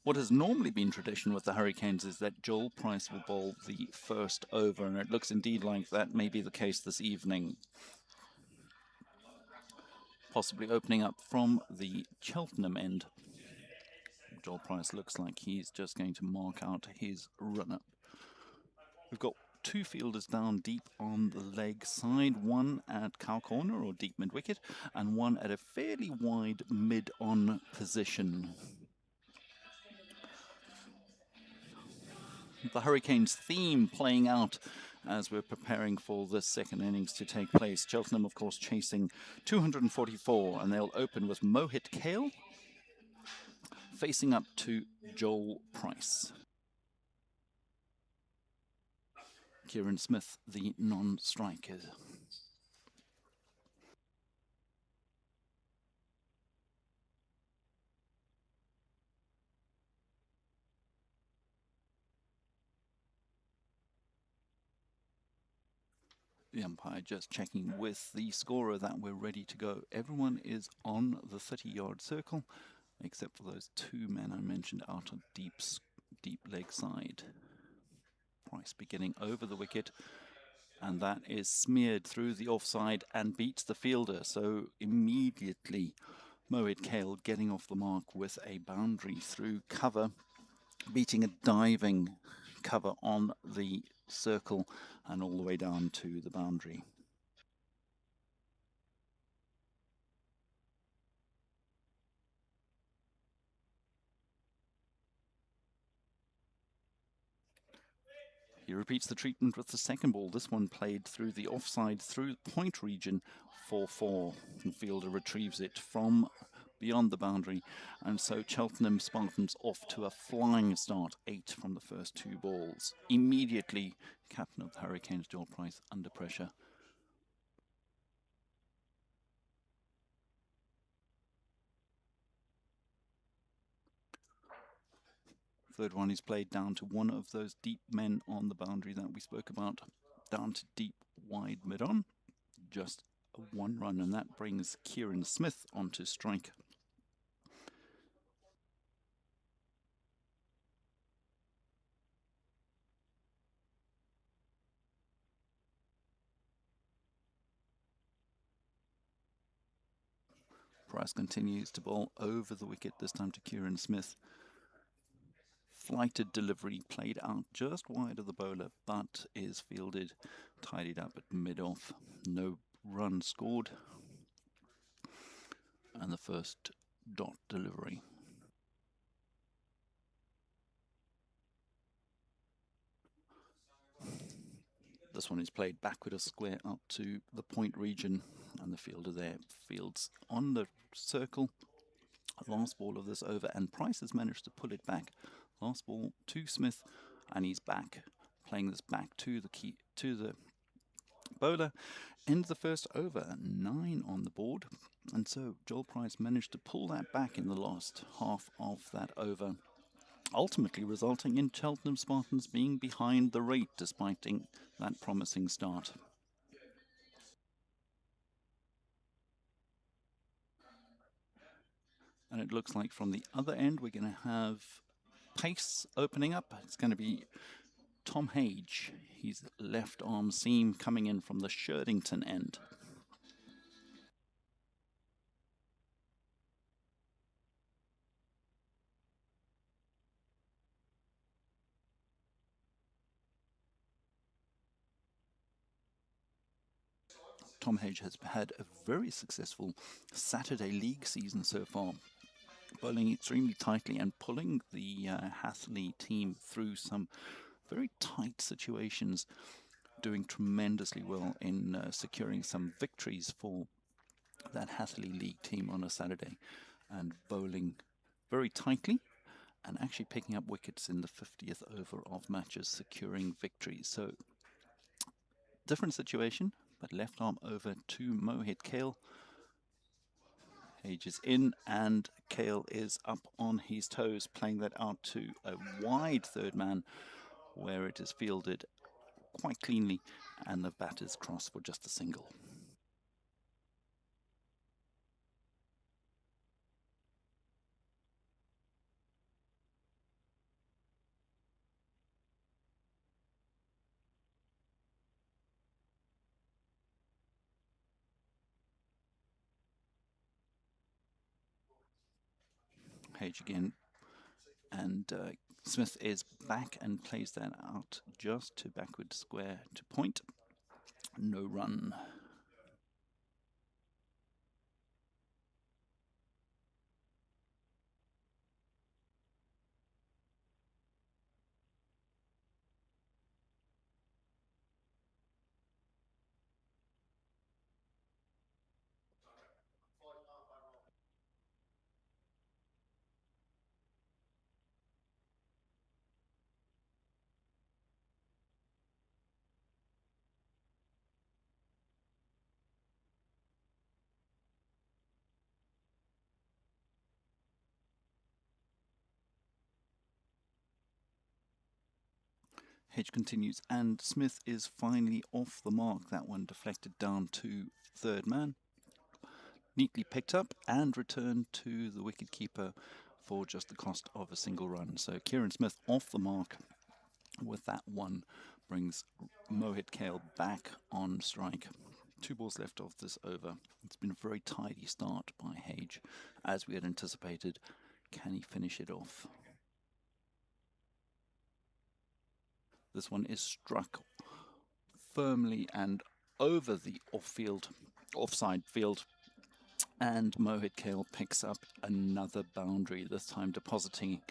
What has normally been tradition with the Hurricanes is that Joel Price will bowl the first over, and it looks indeed like that may be the case this evening. Possibly opening up from the Cheltenham end. Joel Price looks like he's just going to mark out his runner. We've got two fielders down deep on the leg side, one at cow corner or deep mid-wicket, and one at a fairly wide mid-on position. The Hurricanes theme playing out as we're preparing for the second innings to take place. Cheltenham, of course, chasing 244, and they'll open with Mohit Kale facing up to Joel Price. Kieran Smith, the non-striker. The umpire just checking with the scorer that we're ready to go. Everyone is on the 30-yard circle, except for those two men I mentioned out on deep leg side. Price beginning over the wicket, and that is smeared through the offside and beats the fielder. So immediately, Mohit Kale getting off the mark with a boundary through cover, beating a diving cover on the circle and all the way down to the boundary. He repeats the treatment with the second ball. This one played through the offside, through point region, 4-4. The fielder retrieves it from beyond the boundary. And so Cheltenham Spartans off to a flying start, 8 from the first 2 balls. Immediately, captain of the Hurricanes, Joel Price, under pressure. Third one is played down to one of those deep men on the boundary that we spoke about, down to deep, wide mid-on. Just a 1 run, and that brings Kieran Smith onto strike. Price continues to bowl over the wicket, this time to Kieran Smith. Flighted delivery played out just wide of the bowler, but is fielded, tidied up at mid-off. No run scored. And the first dot delivery. This one is played backward a square up to the point region, and the fielder there fields on the circle. Last ball of this over, and Price has managed to pull it back. Last ball to Smith, and he's back playing this back to the bowler. End of the first over, 9 on the board, and so Joel Price managed to pull that back in the last half of that over, ultimately resulting in Cheltenham Spartans being behind the rate despite that promising start. And it looks like from the other end we're going to have pace opening up. It's going to be Tom Hage. He's left arm seam coming in from the Sherdington end. Tom Hage has had a very successful Saturday League season so far, bowling extremely tightly and pulling the Hatherley team through some very tight situations, doing tremendously well in securing some victories for that Hatherley League team on a Saturday, and bowling very tightly and actually picking up wickets in the 50th over of matches, securing victories. So different situation, but left arm over to Mohit Kale. Hage is in and Kale is up on his toes, playing that out to a wide third man where it is fielded quite cleanly and the batters cross for just a single. Hage again, and Smith is back and plays that out just to backward square to point. No run. Hage continues, and Smith is finally off the mark. That one deflected down to third man. Neatly picked up and returned to the wicketkeeper for just the cost of a single run. So Kieran Smith off the mark with that one brings Mohit Kale back on strike. 2 balls left of this over. It's been a very tidy start by Hage, as we had anticipated. Can he finish it off? This one is struck firmly and over the offside field, and Mohit Kale picks up another boundary, this time depositing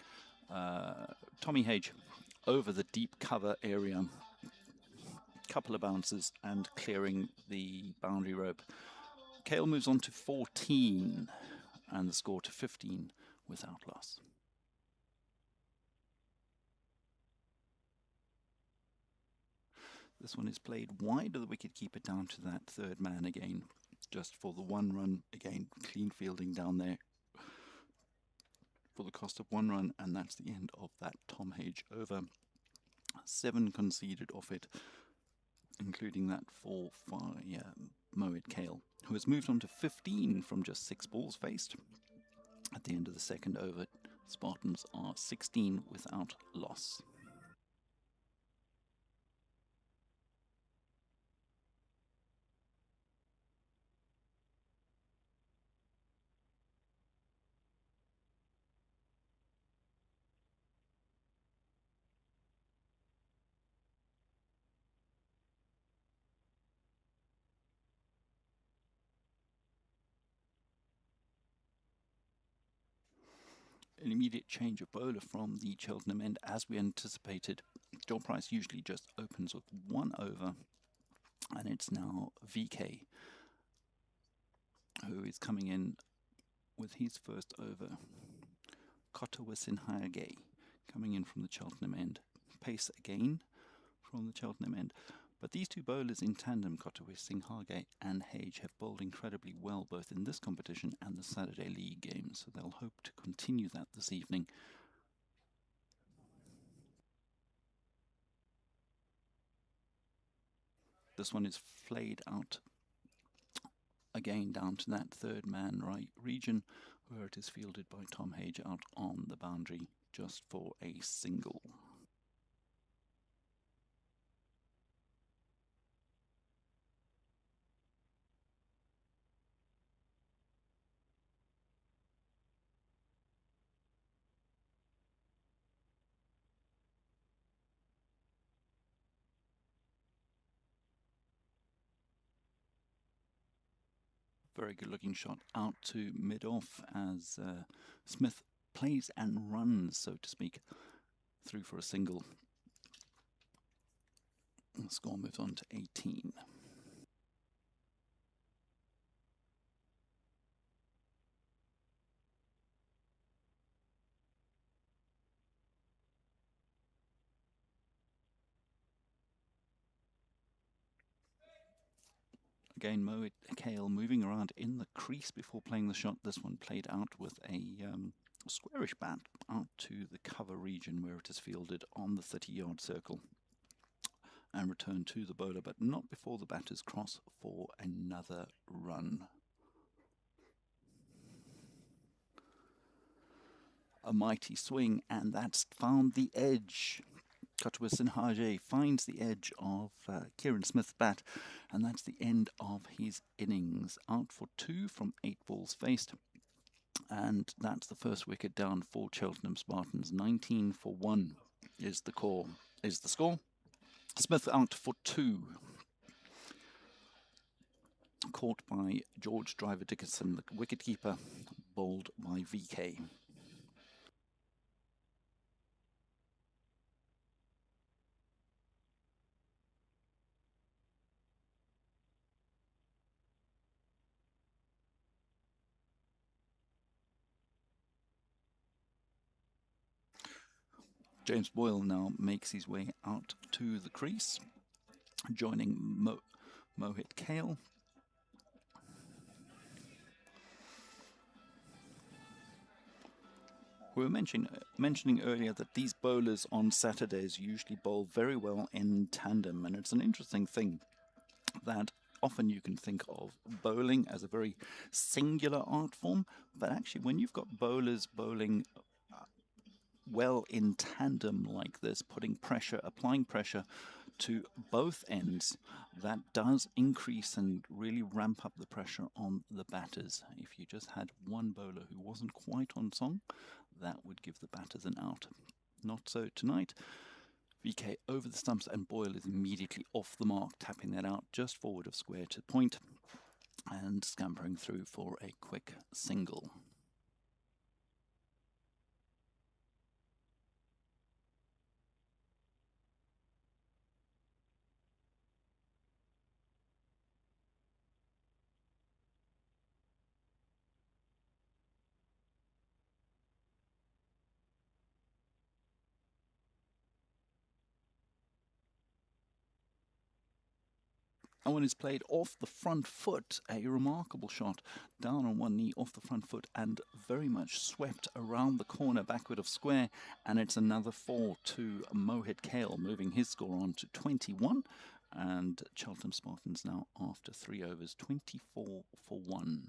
Tommy Hage over the deep cover area. Couple of bounces and clearing the boundary rope. Kale moves on to 14 and the score to 15 without loss. This one is played wide of the wicketkeeper down to that third man again, just for the 1 run. Again, clean fielding down there for the cost of 1 run, and that's the end of that Tom Hage over. 7 conceded off it, including that for Mohit Kale, who has moved on to 15 from just 6 balls faced. At the end of the second over, Spartans are 16 without loss. An immediate change of bowler from the Cheltenham end, as we anticipated. Joel Price usually just opens with 1 over, and it's now VK who is coming in with his first over. Kotawasinhage coming in from the Cheltenham end. Pace again from the Cheltenham end. But these two bowlers in tandem, Kotowis, Singhage and Hage, have bowled incredibly well both in this competition and the Saturday League games, so they'll hope to continue that this evening. This one is flayed out again down to that third man right region, where it is fielded by Tom Hage out on the boundary just for a single. Very good looking shot out to mid-off as Smith plays and runs, so to speak, through for a single. The score moves on to 18. Again, Mo Kale moving around in the crease before playing the shot. This one played out with a squarish bat out to the cover region where it is fielded on the 30-yard circle and returned to the bowler, but not before the batters cross for another run. A mighty swing, and that's found the edge. Kotowis Singhage finds the edge of Kieran Smith's bat, and that's the end of his innings. Out for 2 from 8 balls faced, and that's the first wicket down for Cheltenham Spartans. 19 for 1 is the score. Smith out for 2. Caught by George Driver Dickinson, the wicketkeeper, bowled by VK. James Boyle now makes his way out to the crease, joining Mohit Kale. We were mentioning earlier that these bowlers on Saturdays usually bowl very well in tandem, and it's an interesting thing that often you can think of bowling as a very singular art form, but actually when you've got bowlers bowling well in tandem like this, applying pressure to both ends, that does increase and really ramp up the pressure on the batters. If you just had one bowler who wasn't quite on song, that would give the batters an out. Not so tonight. VK over the stumps, and Boyle is immediately off the mark, tapping that out just forward of square to point and scampering through for a quick single. And when it's played off the front foot, a remarkable shot down on one knee off the front foot and very much swept around the corner backward of square. And it's another 4 to Mohit Kale, moving his score on to 21. And Cheltenham Spartans now after 3 overs, 24 for 1.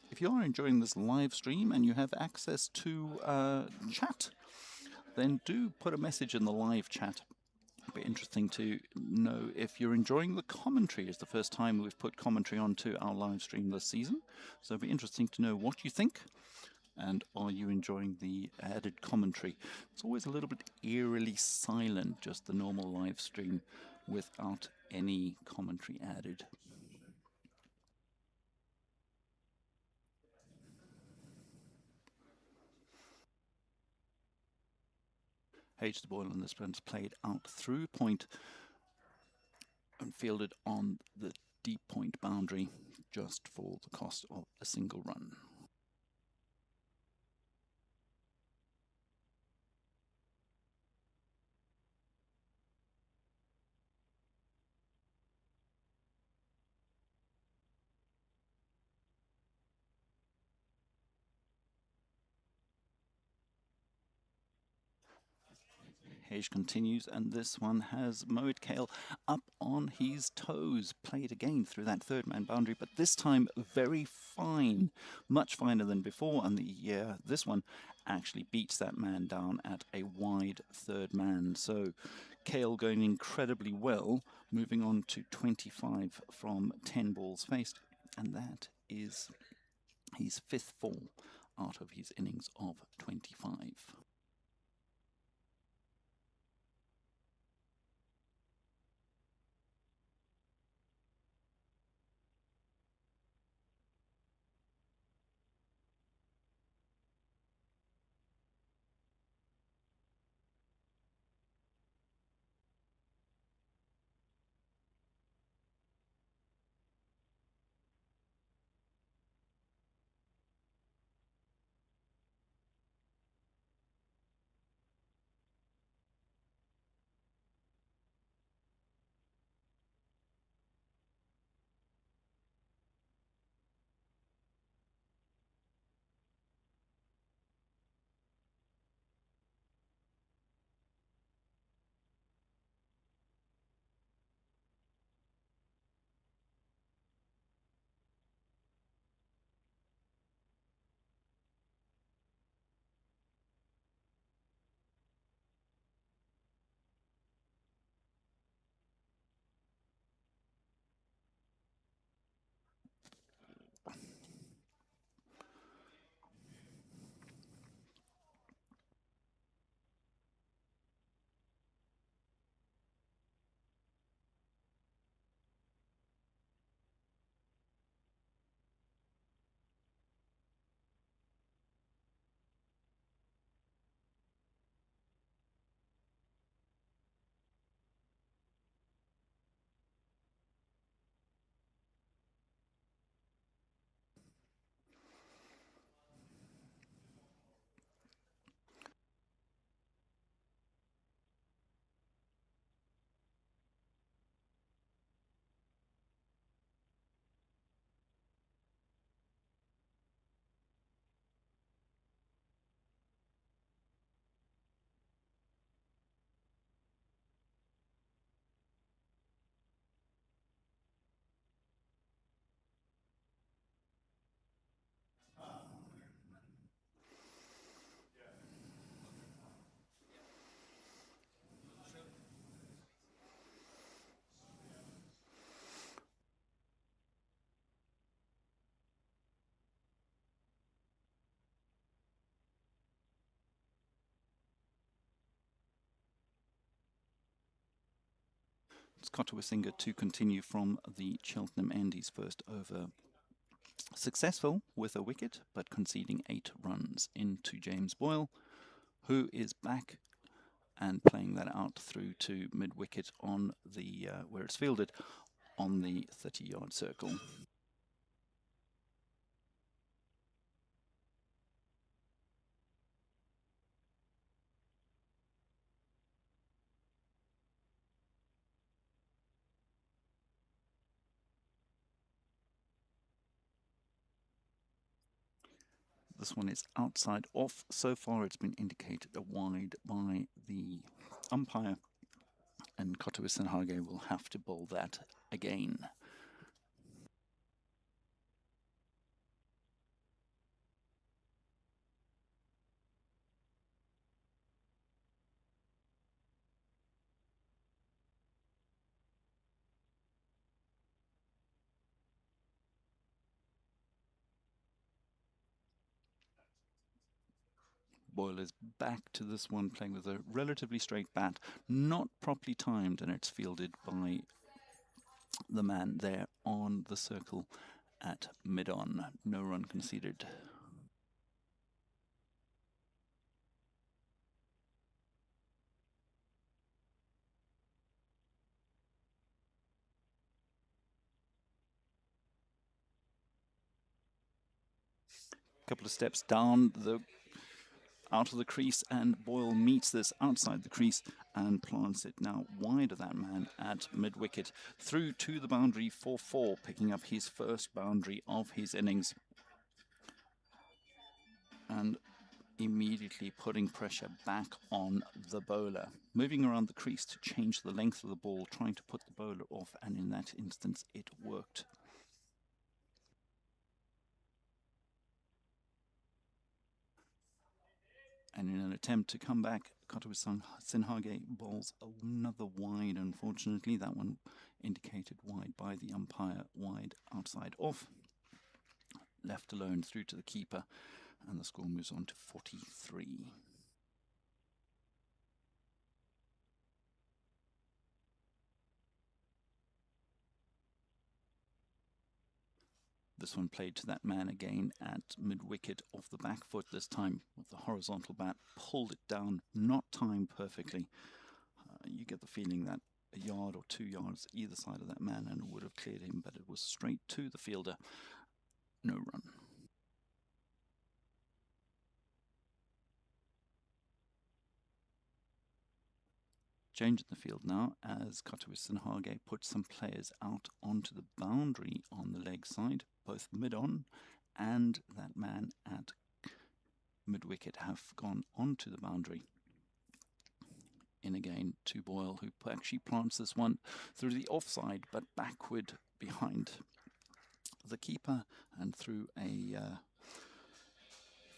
If you are enjoying this live stream and you have access to chat, then do put a message in the live chat. Be interesting to know if you're enjoying the commentary. It's the first time we've put commentary onto our live stream this season, so it'll be interesting to know what you think, and are you enjoying the added commentary. It's always a little bit eerily silent, just the normal live stream without any commentary added. Hage to Boyle, and this one's played out through point and fielded on the deep point boundary just for the cost of a single run. Hage continues, and this one has Moed Kale up on his toes. Played again through that third man boundary, but this time very fine, much finer than before. And this one actually beats that man down at a wide third man. So Kale going incredibly well, moving on to 25 from 10 balls faced, and that is his 5th fall out of his innings of 25. Kotawasinger to continue from the Cheltenham end. His first over successful with a wicket, but conceding 8 runs into James Boyle, who is back and playing that out through to mid-wicket on the where it's fielded on the 30-yard circle. This one is outside off. So far it's been indicated a wide by the umpire, and Kotawasinger will have to bowl that again. Boyle is back to this one, playing with a relatively straight bat, not properly timed, and it's fielded by the man there on the circle at mid-on. No run conceded. Couple of steps down out of the crease, and Boyle meets this outside the crease and plants it now wide of that man at mid-wicket, through to the boundary for 4, picking up his first boundary of his innings. And immediately putting pressure back on the bowler, moving around the crease to change the length of the ball, trying to put the bowler off, and in that instance it worked. And in an attempt to come back, Sinhage bowls another wide. Unfortunately, that one indicated wide by the umpire, wide outside off, left alone through to the keeper, and the score moves on to 43. This one played to that man again at mid-wicket off the back foot this time with the horizontal bat, pulled it down, not timed perfectly. You get the feeling that a yard or 2 yards either side of that man and it would have cleared him, but it was straight to the fielder. No run. Change in the field now as Sinhage puts some players out onto the boundary on the leg side. Both mid-on and that man at mid-wicket have gone onto the boundary. In again to Boyle, who actually plants this one through the offside, but backward behind the keeper and through a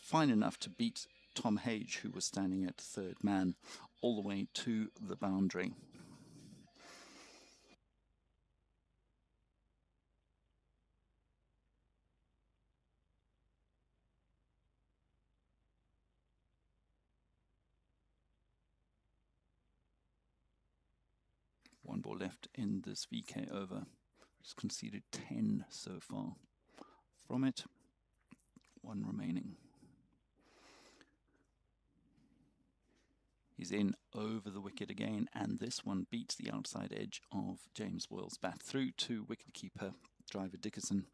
fine enough to beat Tom Hage, who was standing at third man, all the way to the boundary. One ball left in this VK over. He's conceded 10 so far from it. One remaining. He's in over the wicket again, and this one beats the outside edge of James Boyle's bat through to wicketkeeper Driver Dickerson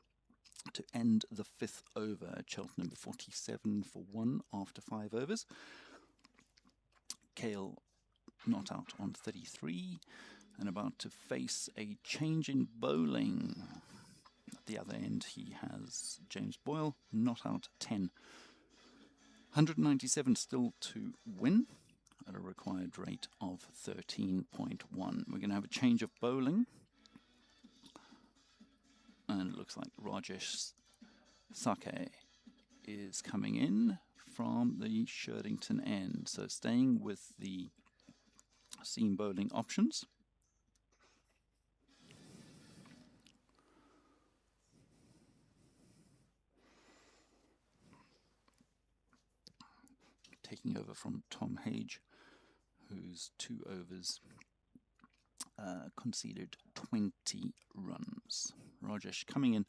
to end the 5th over. Cheltenham 47 for 1 after 5 overs. Kale not out on 33 and about to face a change in bowling. At the other end he has James Boyle not out 10. 197 still to win at a required rate of 13.1. We're going to have a change of bowling. And it looks like Rajesh Sake is coming in from the Sherdington end. So staying with the seam bowling options. Taking over from Tom Hage, whose 2 overs conceded 20 runs. Rajesh coming in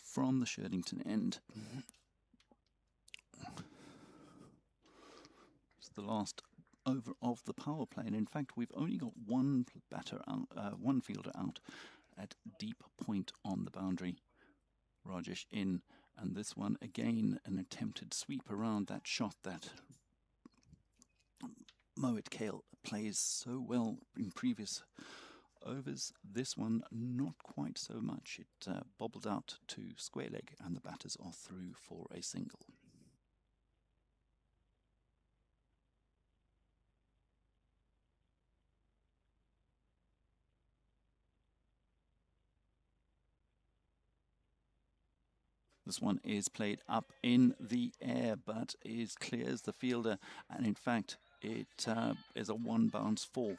from the Sherdington end. It's the last over of the power play, and in fact we've only got one batter out, one fielder out at deep point on the boundary. Rajesh in, and this one again an attempted sweep around that shot that Mohit Kale plays so well in previous overs. This one not quite so much. It bobbled out to square leg and the batters are through for a single. This one is played up in the air, but clears the fielder, and in fact it is a 1 bounce 4.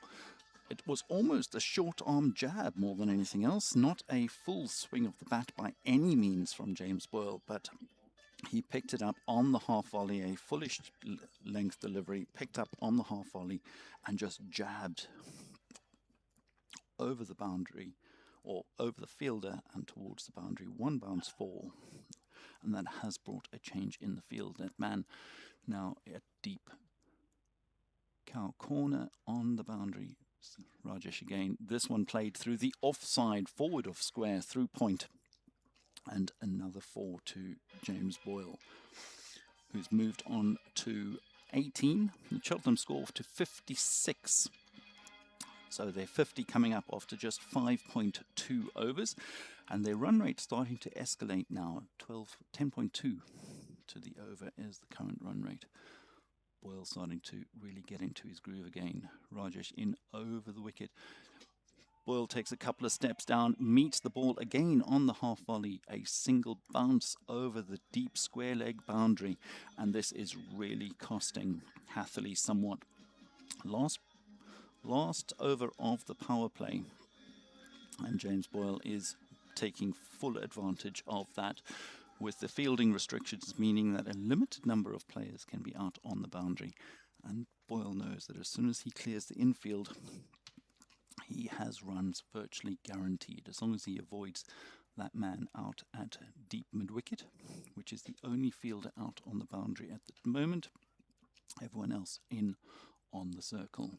It was almost a short arm jab more than anything else, not a full swing of the bat by any means from James Boyle, but he picked it up on the half volley, a fullish length delivery, picked up on the half volley and just jabbed over the boundary, or over the fielder and towards the boundary. 1 bounce 4. And that has brought a change in the field. That man now at deep cow corner on the boundary. Rajesh again. This one played through the offside, forward of square, through point. And another 4 to James Boyle, who's moved on to 18. The Cheltenham score to 56. So they're 50 coming up after just 5.2 overs. And their run rate starting to escalate now, 10.2. to the over is the current run rate. Boyle starting to really get into his groove again. Rajesh in over the wicket. Boyle takes a couple of steps down, meets the ball again on the half volley. A single bounce over the deep square leg boundary. And this is really costing Hatherley somewhat. Last over of the power play. And James Boyle is taking full advantage of that, with the fielding restrictions meaning that a limited number of players can be out on the boundary. And Boyle knows that as soon as he clears the infield, he has runs virtually guaranteed, as long as he avoids that man out at deep mid-wicket, which is the only fielder out on the boundary at the moment. Everyone else in on the circle.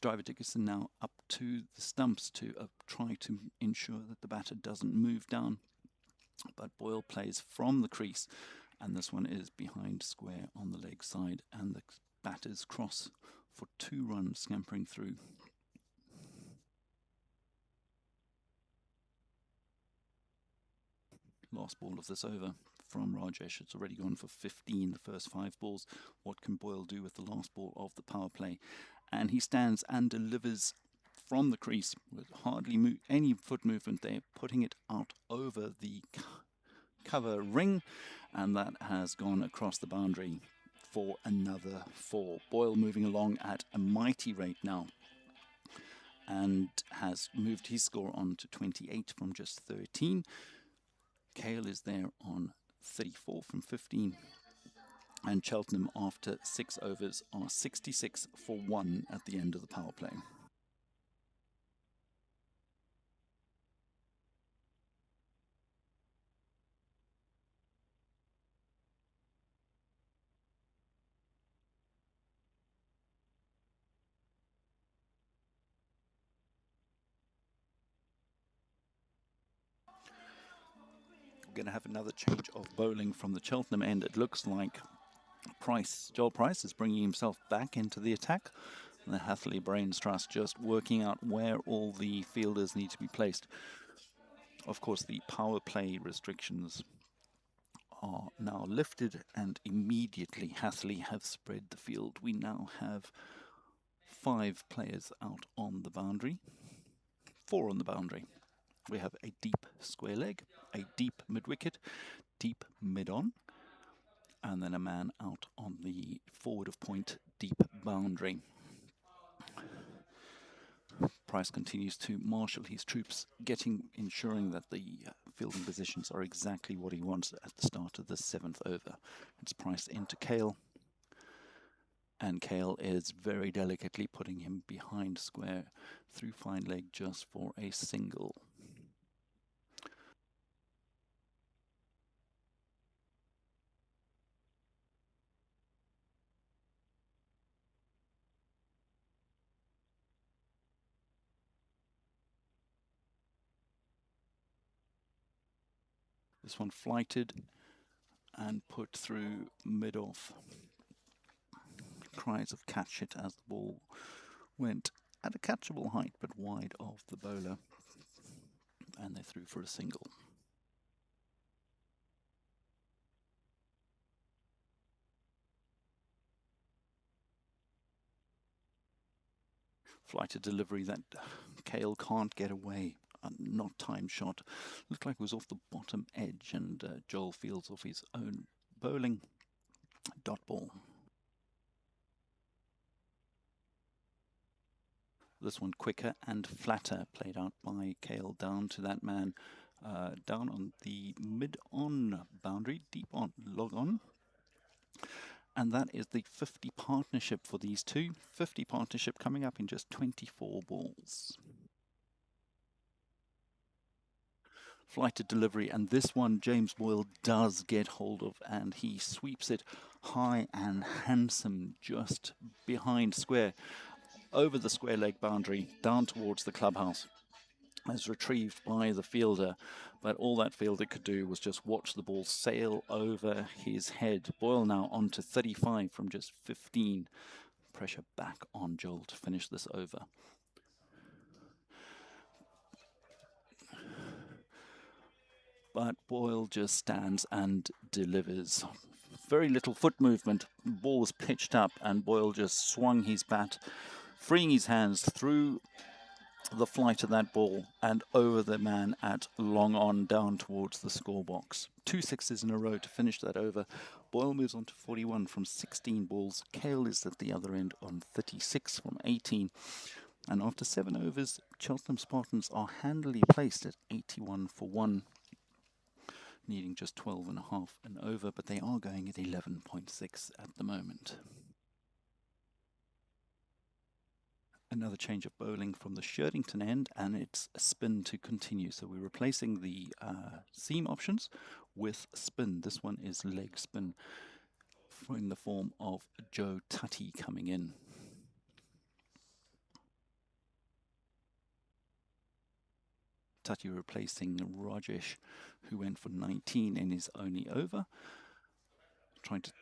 Driver Dickerson now up to the stumps to try to ensure that the batter doesn't move down. But Boyle plays from the crease, and this one is behind square on the leg side, and the batters cross for 2 runs scampering through. Last ball of this over from Rajesh. It's already gone for 15 the first 5 balls. What can Boyle do with the last ball of the power play? And he stands and delivers from the crease with hardly any foot movement there, putting it out over the cover ring, and that has gone across the boundary for another 4. Boyle moving along at a mighty rate now, and has moved his score on to 28 from just 13. Kale is there on 34 from 15. And Cheltenham, after 6 overs, are 66 for 1 at the end of the power play. We're going to have another change of bowling from the Cheltenham end. It looks like Joel Price is bringing himself back into the attack. And the Hatherley Brains Trust just working out where all the fielders need to be placed. Of course, the power play restrictions are now lifted, and immediately Hatherley have spread the field. We now have 5 players out on the boundary, 4 on the boundary. We have a deep square leg, a deep mid-wicket, deep mid-on, and then a man out on the forward of point, deep boundary. Price continues to marshal his troops, ensuring that the fielding positions are exactly what he wants at the start of the 7th over. It's Price into Kale, and Kale is very delicately putting him behind square through fine leg just for a single. This one flighted and put through mid-off. Cries of catch it as the ball went at a catchable height but wide of the bowler, and they threw for a single. Flighted delivery that Kale can't get away. Not time shot. Looked like it was off the bottom edge, and Joel fields off his own bowling. Dot ball. This one quicker and flatter, played out by Kale down to that man, down on the mid-on boundary, deep on, log on. And that is the 50 partnership for these two. 50 partnership coming up in just 24 balls. Flighted delivery, and this one James Boyle does get hold of, and he sweeps it high and handsome just behind square, over the square leg boundary, down towards the clubhouse. As retrieved by the fielder, but all that fielder could do was just watch the ball sail over his head. Boyle now on to 35 from just 15. Pressure back on Joel to finish this over. but Boyle just stands and delivers. Very little foot movement. Ball was pitched up, and Boyle just swung his bat, freeing his hands through the flight of that ball and over the man at long on down towards the score box. 2 sixes in a row to finish that over. Boyle moves on to 41 from 16 balls. Cale is at the other end on 36 from 18. And after 7 overs, Cheltenham Spartans are handily placed at 81 for 1, needing just 12.5 and over, but they are going at 11.6 at the moment. Another change of bowling from the Shirtington end, and it's a spin to continue. So we're replacing the seam options with spin. This one is leg spin in the form of Joe Tutty coming in. Tutty replacing Rajesh, who went for 19 in his only over, trying to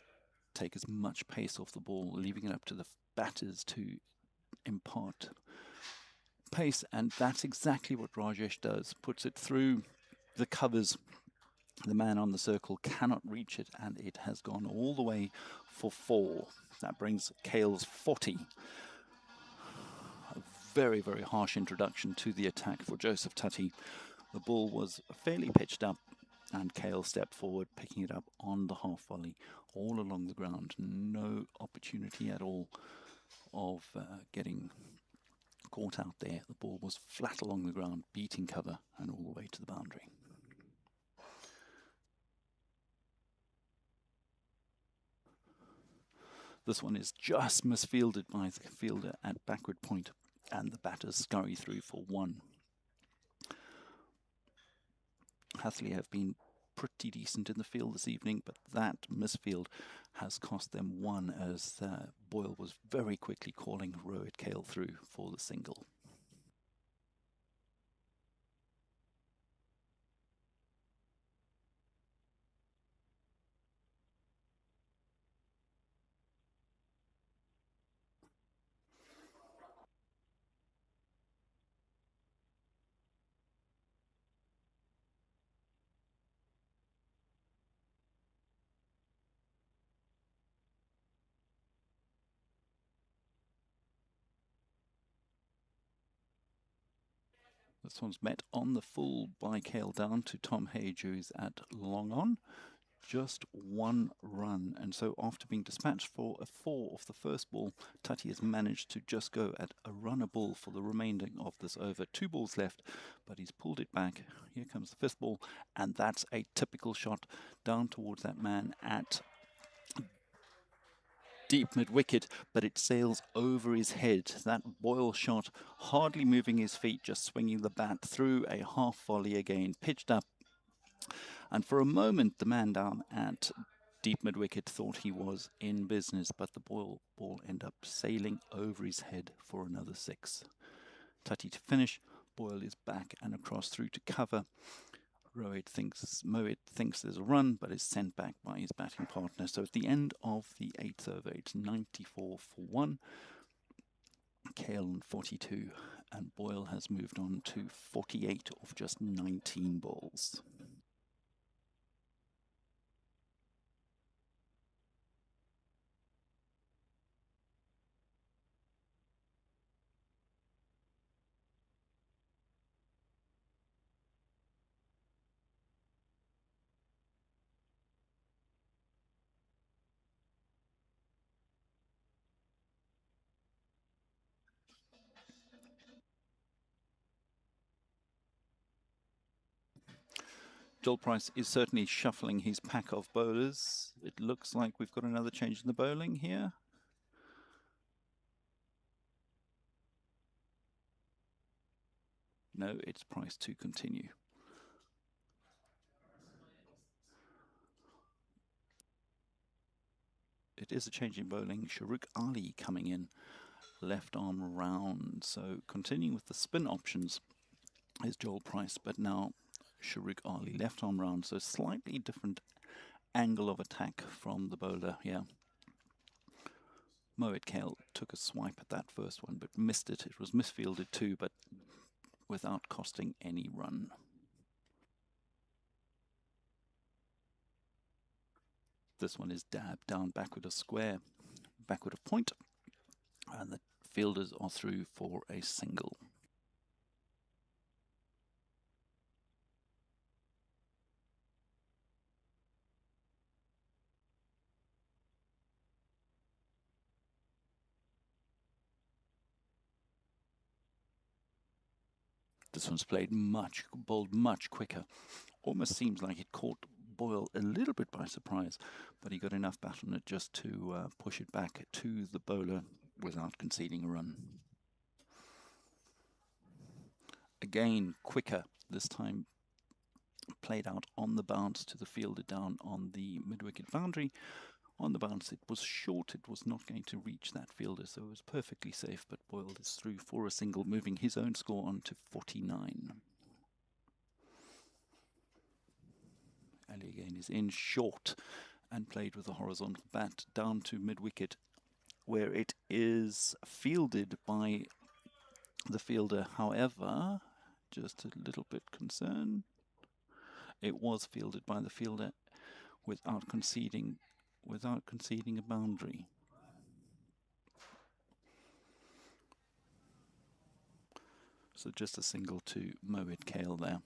take as much pace off the ball, leaving it up to the batters to impart pace, and that's exactly what Rajesh does. Puts it through the covers. The man on the circle cannot reach it, and it has gone all the way for 4. That brings Cale's 40. A very, very harsh introduction to the attack for Joseph Tutty. The ball was fairly pitched up, and Cale stepped forward, picking it up on the half volley, all along the ground. No opportunity at all of getting caught out there. The ball was flat along the ground, beating cover, and all the way to the boundary. This one is just misfielded by the fielder at backward point, and the batters scurry through for 1. Hatherley have been pretty decent in the field this evening, but that misfield has cost them 1, as Boyle was very quickly calling Rohit Cale through for the single. This one's met on the full by Cale down to Tom Hage, who's at long on. Just 1 run, and so after being dispatched for a 4 off the first ball, Tutty has managed to just go at a run a ball for the remainder of this over. 2 balls left, but he's pulled it back. Here comes the 5th ball, and that's a typical shot down towards that man at deep mid-wicket, but it sails over his head. That Boyle shot, hardly moving his feet, just swinging the bat through a half volley again, pitched up. And for a moment, the man down at deep mid-wicket thought he was in business, but the ball ended up sailing over his head for another 6. Tutty to finish. Boyle is back and across through to cover. Mohit thinks there's a run, but is sent back by his batting partner. So at the end of the 8th over, it's 94 for 1. Cale on 42, and Boyle has moved on to 48 of just 19 balls. Joel Price is certainly shuffling his pack of bowlers. It looks like we've got another change in the bowling here. No, it's Price to continue. It is a change in bowling. Shahrukh Ali coming in, left arm round. So continuing with the spin options is Joel Price, but now Shahrukh Ali, left arm round. So slightly different angle of attack from the bowler here. Mohit Cale took a swipe at that first one, but missed it. It was misfielded too, but without costing any run. This one is dabbed down backward of square, backward of point, and the fielders are through for a single. This one's bowled much quicker. Almost seems like it caught Boyle a little bit by surprise, but he got enough bat on it just to push it back to the bowler without conceding a run. Again, quicker, this time played out on the bounce to the fielder down on the mid-wicket boundary. On the bounce, it was short, it was not going to reach that fielder, so it was perfectly safe, but Boyle is through for a single, moving his own score on to 49. Ali again is in short and played with a horizontal bat down to mid-wicket, where it is fielded by the fielder. However, just a little bit concerned, it was fielded by the fielder without conceding a boundary. So just a single to Mohit Kale there.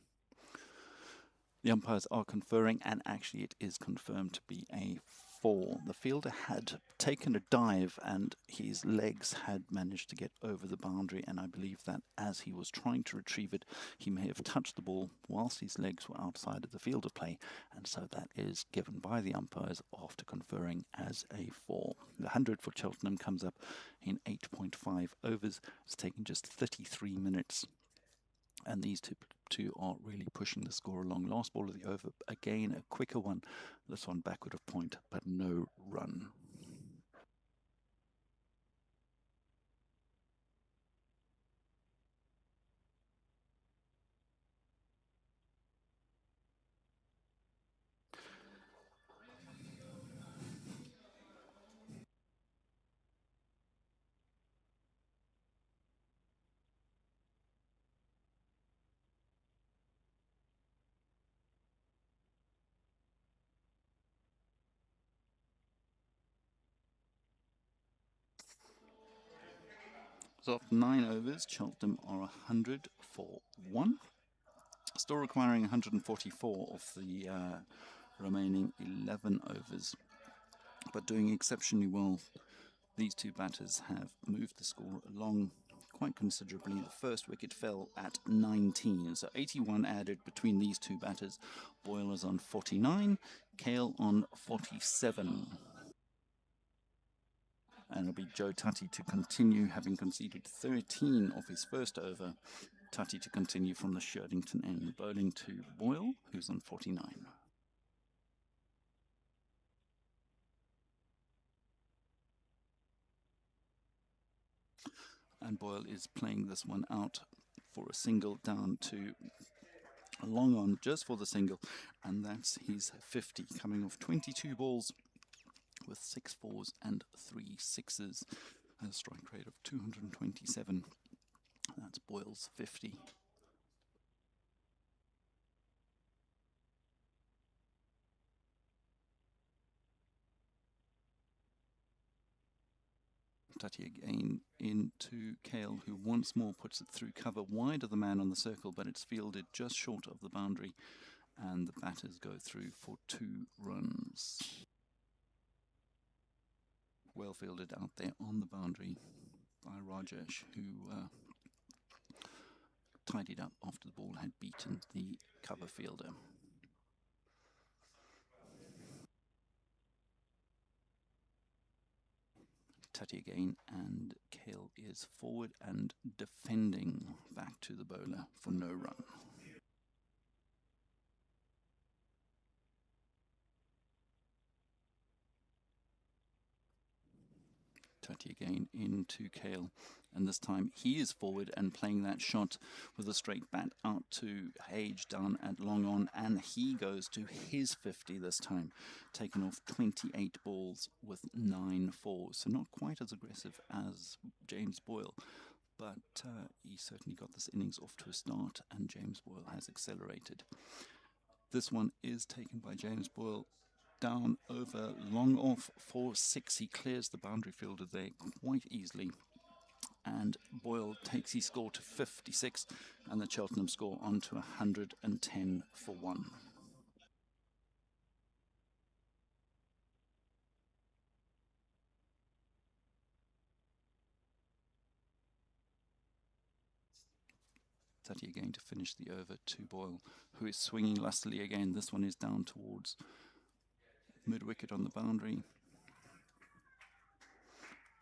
The umpires are conferring, and actually it is confirmed to be a 4. The fielder had taken a dive and his legs had managed to get over the boundary, and I believe that as he was trying to retrieve it, he may have touched the ball whilst his legs were outside of the field of play, and so that is given by the umpires after conferring as a 4. The 100 for Cheltenham comes up in 8.5 overs. It's taken just 33 minutes. And these two are really pushing the score along. Last ball of the over, again a quicker one. This one backward of point, but no run. So after 9 overs, Cheltenham are 100 for 1. Still requiring 144 of the remaining 11 overs. But doing exceptionally well. These two batters have moved the score along quite considerably. The first wicket fell at 19, so 81 added between these two batters. Boyle is on 49, Kale on 47. And it'll be Joe Tutty to continue, having conceded 13 of his first over. Tutty to continue from the Sherdington end, bowling to Boyle, who's on 49. And Boyle is playing this one out for a single down to long on just for the single, and that's his 50, coming off 22 balls with 6 fours and 3 sixes, a strike rate of 227. That's Boyle's 50. Tutty again into Kale, who once more puts it through cover wide of the man on the circle, but it's fielded just short of the boundary, and the batters go through for 2 runs. Well fielded out there on the boundary by Rajesh, who tidied up after the ball had beaten the cover fielder. Tutty again, and Kale is forward and defending back to the bowler for no run. Tutty again into Kale, and this time he is forward and playing that shot with a straight bat out to Hage down at long on, and he goes to his 50 this time, taken off 28 balls with 9 fours, so not quite as aggressive as James Boyle, but he certainly got this innings off to a start, and James Boyle has accelerated. This one is taken by James Boyle down over long off for 6. He clears the boundary fielder there quite easily. And Boyle takes his score to 56 and the Cheltenham score on to 110 for 1. Tutty again to finish the over to Boyle, who is swinging lustily again. This one is down towards mid-wicket on the boundary.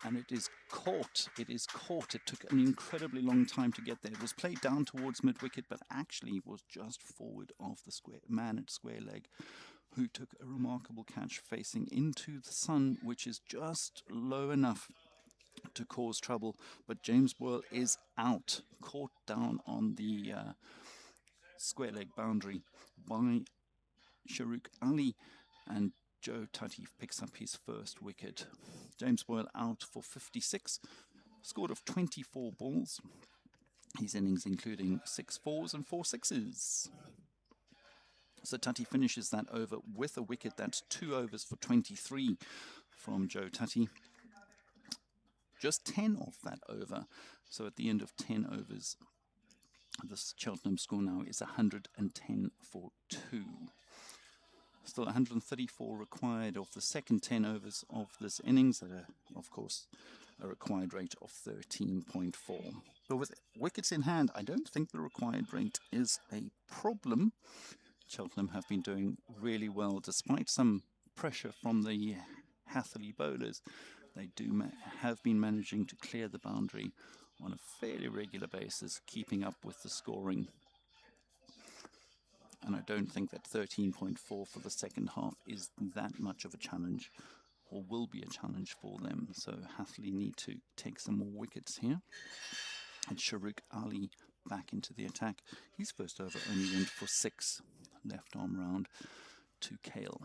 And it is caught. It is caught. It took an incredibly long time to get there. It was played down towards mid-wicket, but actually was just forward of the square man at square leg, who took a remarkable catch facing into the sun, which is just low enough to cause trouble. But James Boyle is out, caught down on the square leg boundary by Shahrukh Ali, and Joe Tutty picks up his first wicket. James Boyle out for 56, scored of 24 balls. His innings including 6 fours and 4 sixes. So Tutty finishes that over with a wicket. That's 2 overs for 23 from Joe Tutty. Just 10 off that over. So at the end of 10 overs, this Cheltenham score now is 110 for 2. Still 134 required of the second 10 overs of this innings at, of course, a required rate of 13.4. But with wickets in hand, I don't think the required rate is a problem. Cheltenham have been doing really well despite some pressure from the Hatherley bowlers. They have been managing to clear the boundary on a fairly regular basis, keeping up with the scoring. And I don't think that 13.4 for the second half is that much of a challenge, or will be a challenge for them. So Hatherley need to take some more wickets here. And Shahrukh Ali back into the attack. His first over only went for 6, left arm round to Kale.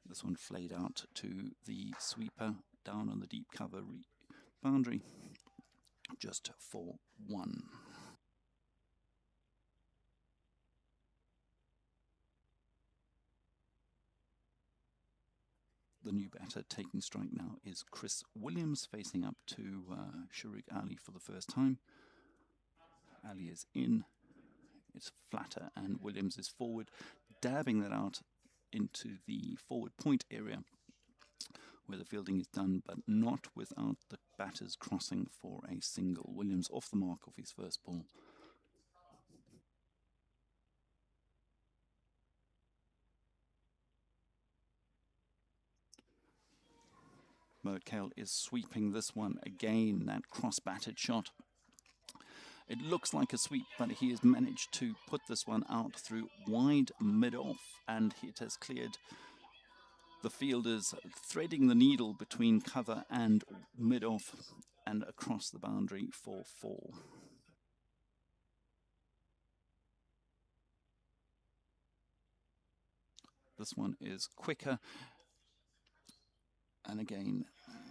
This one flayed out to the sweeper down on the deep cover boundary, just for 1. The new batter taking strike now is Chris Williams, facing up to Shahrukh Ali for the first time. Ali is in, it's flatter, and Williams is forward, dabbing that out into the forward point area where the fielding is done, but not without the batters crossing for a single. Williams off the mark of his first ball. Mohamed Kale is sweeping this one again, that cross-batted shot. It looks like a sweep, but he has managed to put this one out through wide mid-off, and it has cleared the fielders, threading the needle between cover and mid-off and across the boundary for 4. This one is quicker. And again,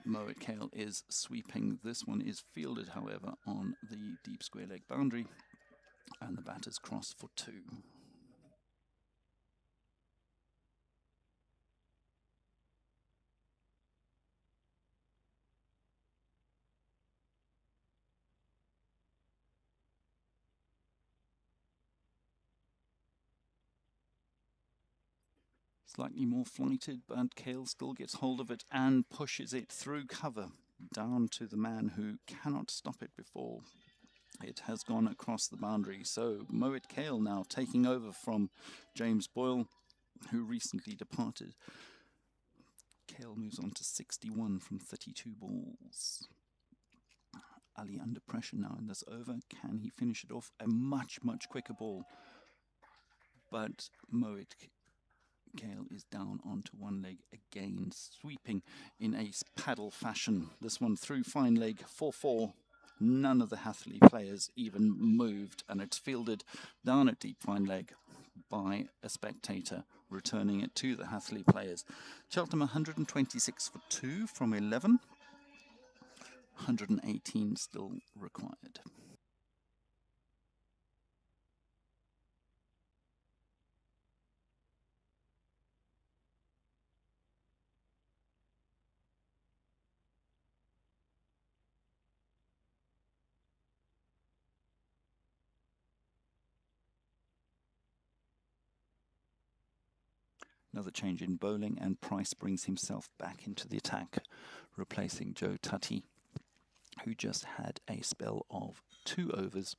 Mohamed Kale is sweeping. This one is fielded, however, on the deep square leg boundary, and the batters cross for 2. Slightly more flighted, but Kale still gets hold of it and pushes it through cover down to the man who cannot stop it before it has gone across the boundary. So Mohamed Kale now taking over from James Boyle, who recently departed. Kale moves on to 61 from 32 balls. Ali under pressure now in this over. Can he finish it off? A much quicker ball. But Mohamed Kale is down onto one leg again, sweeping in a paddle fashion. This one through fine leg, 4-4. None of the Hatherley players even moved, and it's fielded down at deep fine leg by a spectator, returning it to the Hatherley players. Cheltenham 126 for 2 from 11. 118 still required. Another change in bowling, and Price brings himself back into the attack, replacing Joe Tutty, who just had a spell of 2 overs.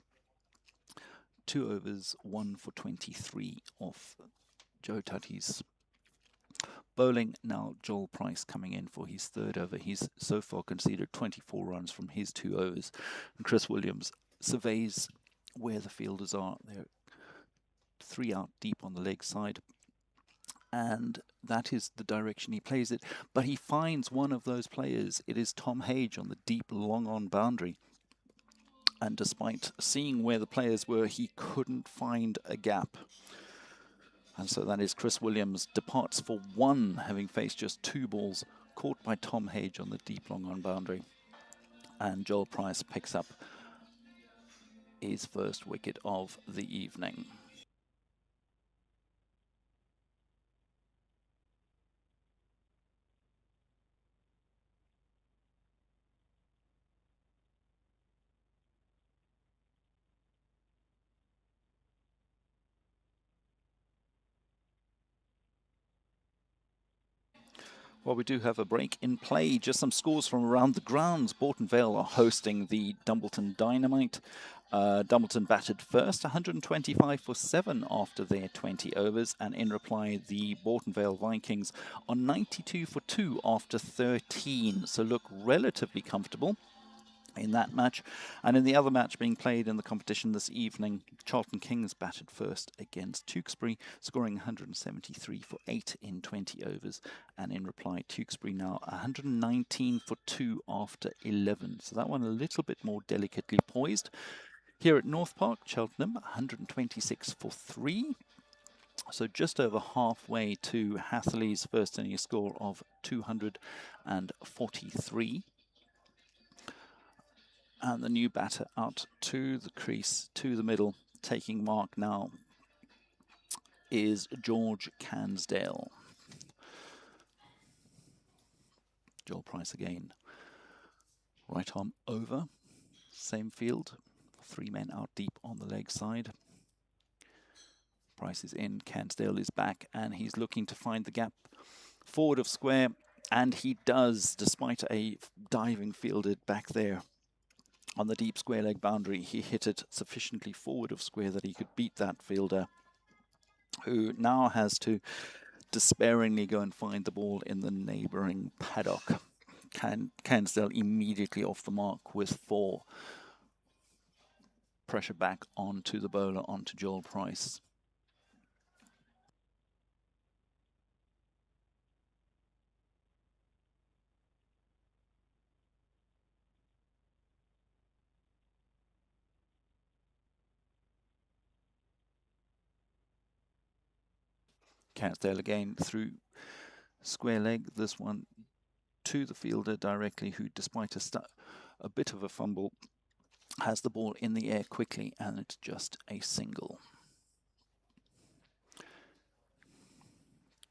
2 overs, 1 for 23 off Joe Tutty's bowling. Now Joel Price coming in for his 3rd over. He's so far conceded 24 runs from his 2 overs. And Chris Williams surveys where the fielders are. They're 3 out deep on the leg side, and that is the direction he plays it. But he finds one of those players. It is Tom Hage on the deep long on boundary. And despite seeing where the players were, he couldn't find a gap. And so that is Chris Williams departs for 1, having faced just 2 balls, caught by Tom Hage on the deep long on boundary. And Joel Price picks up his 1st wicket of the evening. Well, we do have a break in play. Just some scores from around the grounds. Bourton Vale are hosting the Dumbleton Dynamite. Dumbleton batted first, 125 for 7 after their 20 overs. And in reply, the Bourton Vale Vikings are 92 for 2 after 13. So look relatively comfortable in that match. And in the other match being played in the competition this evening, Charlton Kings batted first against Tewkesbury, scoring 173 for 8 in 20 overs. And in reply, Tewkesbury now 119 for 2 after 11. So that one a little bit more delicately poised. Here at North Park, Cheltenham 126 for 3. So just over halfway to Hatherley's first innings score of 243. And the new batter out to the crease, to the middle, taking mark now, is George Cansdale. Joel Price again. Right arm over, same field, 3 men out deep on the leg side. Price is in, Cansdale is back, and he's looking to find the gap forward of square, and he does, despite a diving fielded back there. On the deep square leg boundary, he hit it sufficiently forward of square that he could beat that fielder, who now has to despairingly go and find the ball in the neighbouring paddock. Cansdale immediately off the mark with 4. Pressure back onto the bowler, onto Joel Price. Cansdale again through square leg, this one to the fielder directly, who despite a bit of a fumble has the ball in the air quickly, and it's just a single.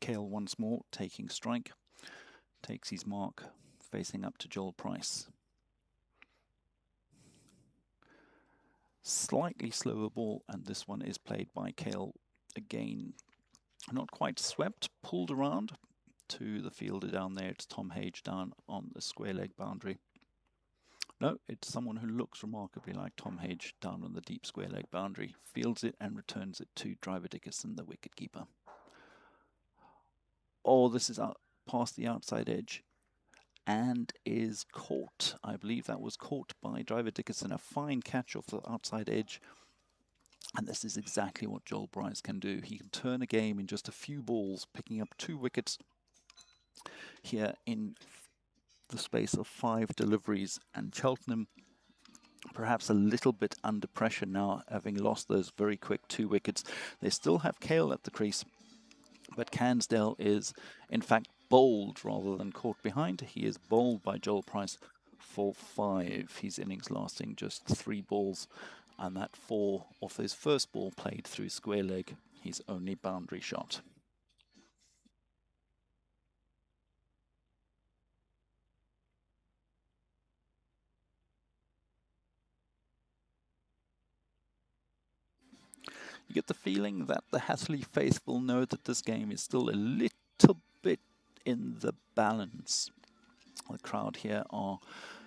Kale once more taking strike, takes his mark, facing up to Joel Price. Slightly slower ball, and this one is played by Kale again. Not quite swept, pulled around to the fielder down there. It's Tom Hage down on the square leg boundary. No, it's someone who looks remarkably like Tom Hage down on the deep square leg boundary. Fields it and returns it to Driver Dickerson, the wicketkeeper. Oh, this is out past the outside edge and is caught. I believe that was caught by Driver Dickerson. A fine catch off the outside edge. And this is exactly what Joel Price can do. He can turn a game in just a few balls, picking up 2 wickets here in the space of 5 deliveries. And Cheltenham perhaps a little bit under pressure now, having lost those very quick 2 wickets. They still have Kale at the crease, but Cansdale is in fact bowled rather than caught behind. He is bowled by Joel Price for 5. His innings lasting just 3 balls. And that 4 off his first ball played through square leg, his only boundary shot. You get the feeling that the Hatherley faithful know that this game is still a little bit in the balance. The crowd here are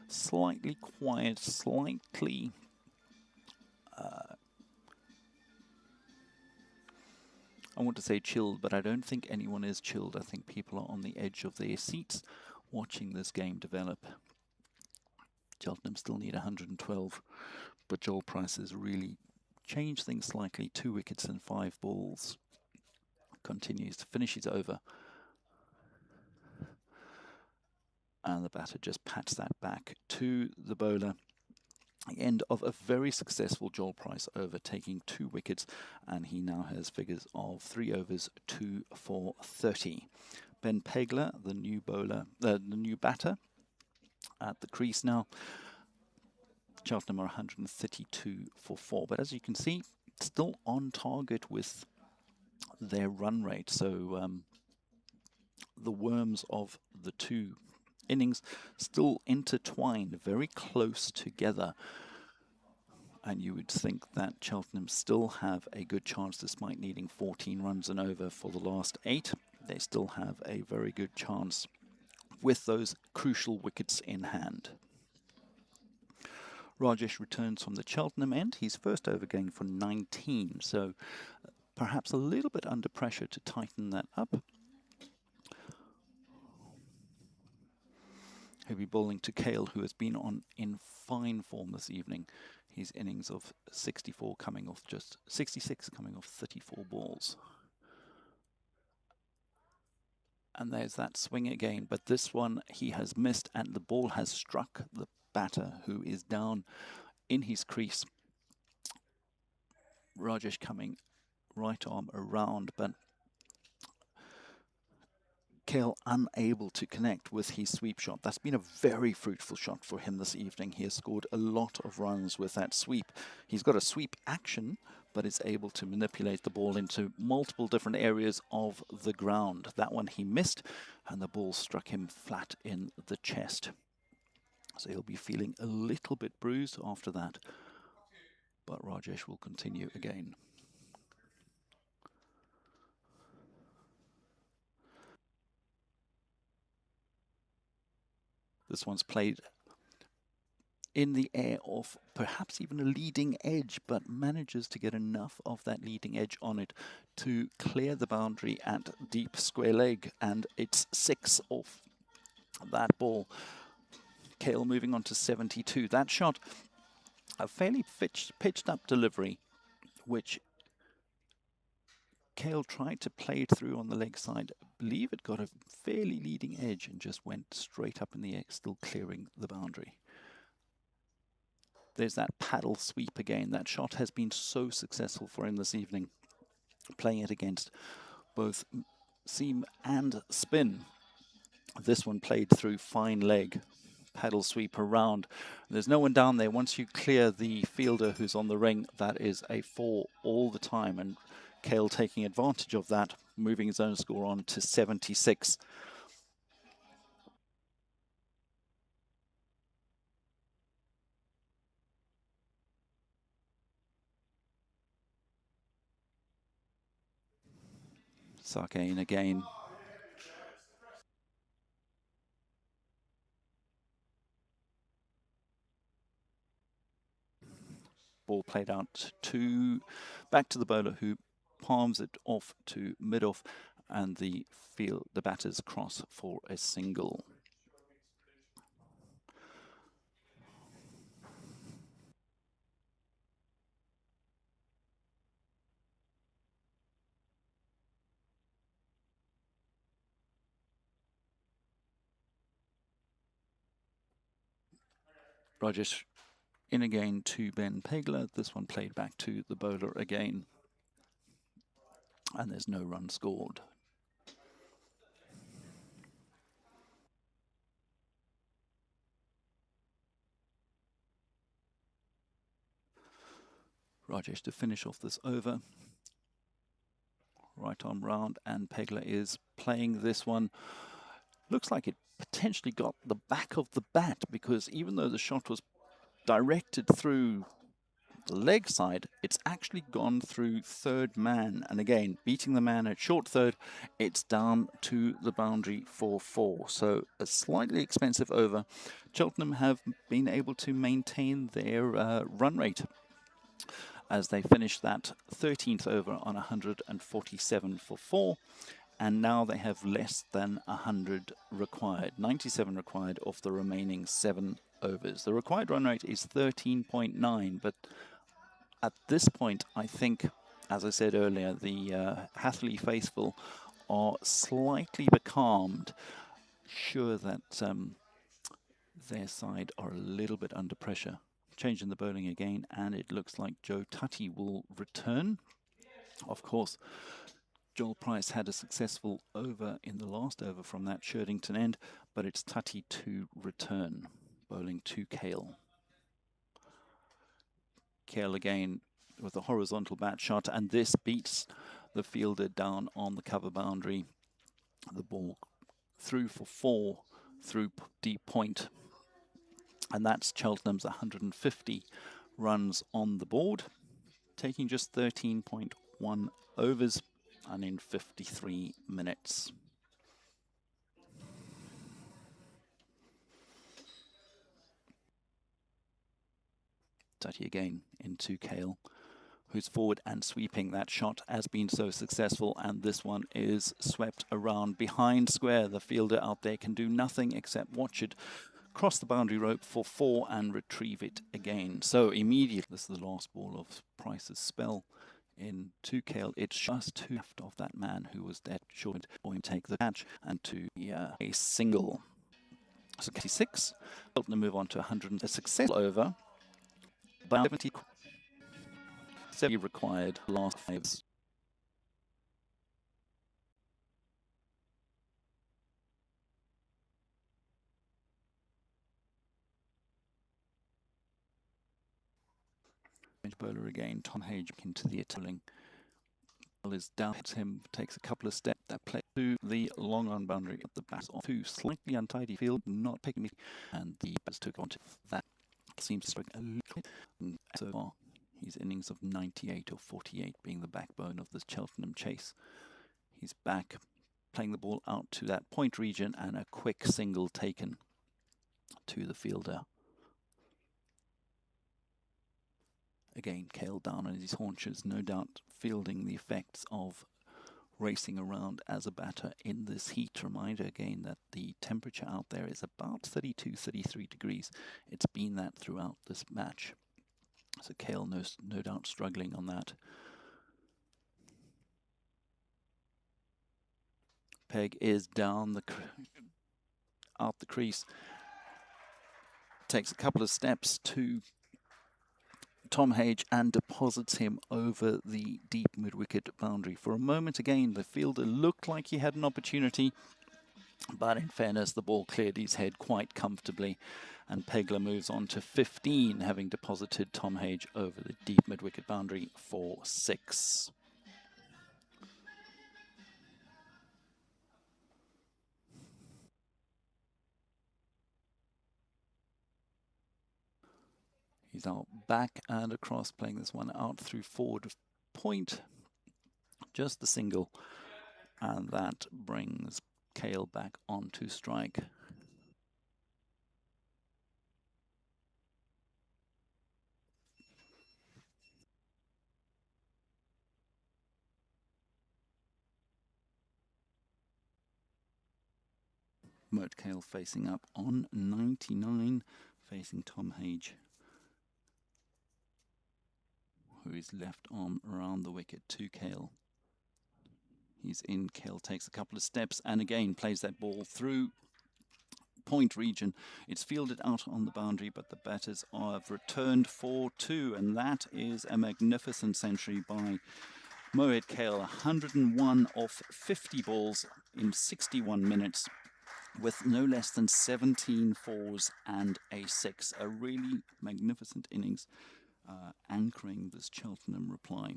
slightly quiet, slightly I want to say chilled, but I don't think anyone is chilled. I think people are on the edge of their seats watching this game develop. Cheltenham still need 112, but Joel Price has really changed things slightly. 2 wickets and 5 balls. Continues to finish his over. And the batter just pats that back to the bowler. The end of a very successful Joel Price over, taking 2 wickets, and he now has figures of 3 overs, 2 for 30. Ben Pegler, the new bowler, the new batter, at the crease now. Cheltenham are 132 for 4, but as you can see, still on target with their run rate. So the worms of the 2 innings still intertwined, very close together. And you would think that Cheltenham still have a good chance, despite needing 14 runs and over for the last 8. They still have a very good chance with those crucial wickets in hand. Rajesh returns from the Cheltenham end. He's first over going for 19, so perhaps a little bit under pressure to tighten that up. He'll be bowling to Kale, who has been in fine form this evening. His innings of 64 coming off just 66, coming off 34 balls. And there's that swing again, but this one he has missed, and the ball has struck the batter, who is down in his crease. Rajesh coming right arm around, but Kale unable to connect with his sweep shot. That's been a very fruitful shot for him this evening. He has scored a lot of runs with that sweep. He's got a sweep action, but is able to manipulate the ball into multiple different areas of the ground. That one he missed, and the ball struck him flat in the chest. So he'll be feeling a little bit bruised after that. But Rajesh will continue again. This one's played in the air off perhaps even a leading edge, but manages to get enough of that leading edge on it to clear the boundary at deep square leg, and it's 6 off that ball. Kale moving on to 72. That shot, a fairly pitched up delivery, which Kale tried to play it through on the leg side. I believe it got a fairly leading edge and just went straight up in the air, still clearing the boundary. There's that paddle sweep again. That shot has been so successful for him this evening, playing it against both seam and spin. This one played through fine leg, paddle sweep around. There's no one down there. Once you clear the fielder who's on the ring, that is a 4 all the time, and Kale taking advantage of that, moving his own score on to 76. Sake in again. Ball played out back to the bowler, who palms it off to mid-off, and the batters cross for a single. Rajesh in again to Ben Pegler. This one played back to the bowler again. And there's no run scored. Rajesh to finish off this over. Right arm round, and Pegler is playing this one. Looks like it potentially got the back of the bat, because even though the shot was directed through the leg side, it's actually gone through third man. And again, beating the man at short third, it's down to the boundary for 4. So a slightly expensive over. Cheltenham have been able to maintain their run rate as they finish that 13th over on 147 for 4. And now they have less than 100 required, 97 required off the remaining 7 overs. The required run rate is 13.9, but at this point, I think, as I said earlier, the Hatherley faithful are slightly becalmed, sure that their side are a little bit under pressure. Changing the bowling again, and it looks like Joe Tutty will return. Of course, Joel Price had a successful over in the last over from that Sherdington end, but it's Tutty to return, bowling to Kale. Kale again with a horizontal bat shot, and this beats the fielder down on the cover boundary. The ball through for 4 through deep point, and that's Cheltenham's 150 runs on the board, taking just 13.1 overs and in 53 minutes. Tutty again into Kale, who's forward and sweeping. That shot has been so successful, and this one is swept around behind square. The fielder out there can do nothing except watch it cross the boundary rope for 4 and retrieve it again. So immediately, this is the last ball of Price's spell in to Kale. It's just to left of that man who was dead short for him to take the catch and to a single. So 86, Cheltenham move on to 100. A successful over, but 70 required last 5. Bowler again, Tom Hage into the attacking. Is down to him, takes a couple of steps, that play to the long on boundary at the back of 2, slightly untidy field, not picking me, and the bats took on to that. Seems to strike a little bit. And so far, his innings of 98 or 48 being the backbone of the Cheltenham chase. He's back, playing the ball out to that point region, and a quick single taken to the fielder. Again, Kale down on his haunches, no doubt fielding the effects of racing around as a batter in this heat. Reminder again that the temperature out there is about 32, 33 degrees. It's been that throughout this match. So Kale no doubt struggling on that. Peg is down out the crease. Takes a couple of steps to Tom Hage and deposits him over the deep mid-wicket boundary. For a moment again, the fielder looked like he had an opportunity, but in fairness, the ball cleared his head quite comfortably, and Pegler moves on to 15, having deposited Tom Hage over the deep mid-wicket boundary for 6. He's out back and across, playing this one out through forward of point. Just the single, and that brings Kale back onto strike. Mert Kale facing up on 99, facing Tom Hage, who is left arm around the wicket to Kale. He's in. Kale takes a couple of steps and again plays that ball through point region. It's fielded out on the boundary, but the batters have returned for 2, and that is a magnificent century by Moed Kale. 101 off 50 balls in 61 minutes with no less than 17 fours and a 6. A really magnificent innings, anchoring this Cheltenham reply.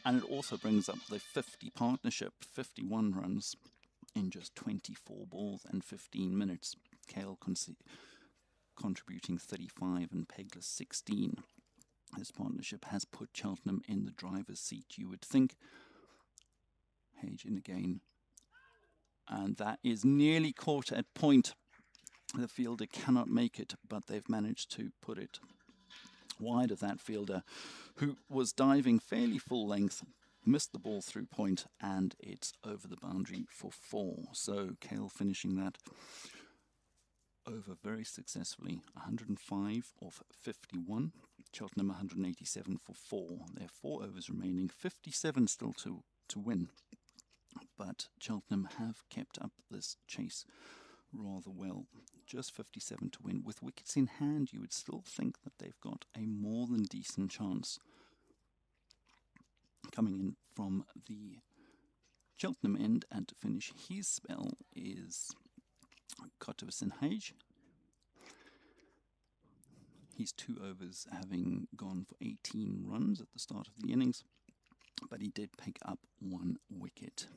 And it also brings up the 50 partnership, 51 runs in just 24 balls and 15 minutes. Kale contributing 35 and Pegler 16. This partnership has put Cheltenham in the driver's seat, you would think. Hage in again. And that is nearly caught at point. The fielder cannot make it, but they've managed to put it wide of that fielder, who was diving fairly full length, missed the ball through point, and it's over the boundary for 4. So Kale finishing that over very successfully. 105 of 51. Cheltenham 187 for 4. There are 4 overs remaining, 57 still to win. But Cheltenham have kept up this chase rather well. Just 57 to win. With wickets in hand, you would still think that they've got a more than decent chance. Coming in from the Cheltenham end and to finish his spell is Hage. His 2 overs having gone for 18 runs at the start of the innings, but he did pick up 1 wicket.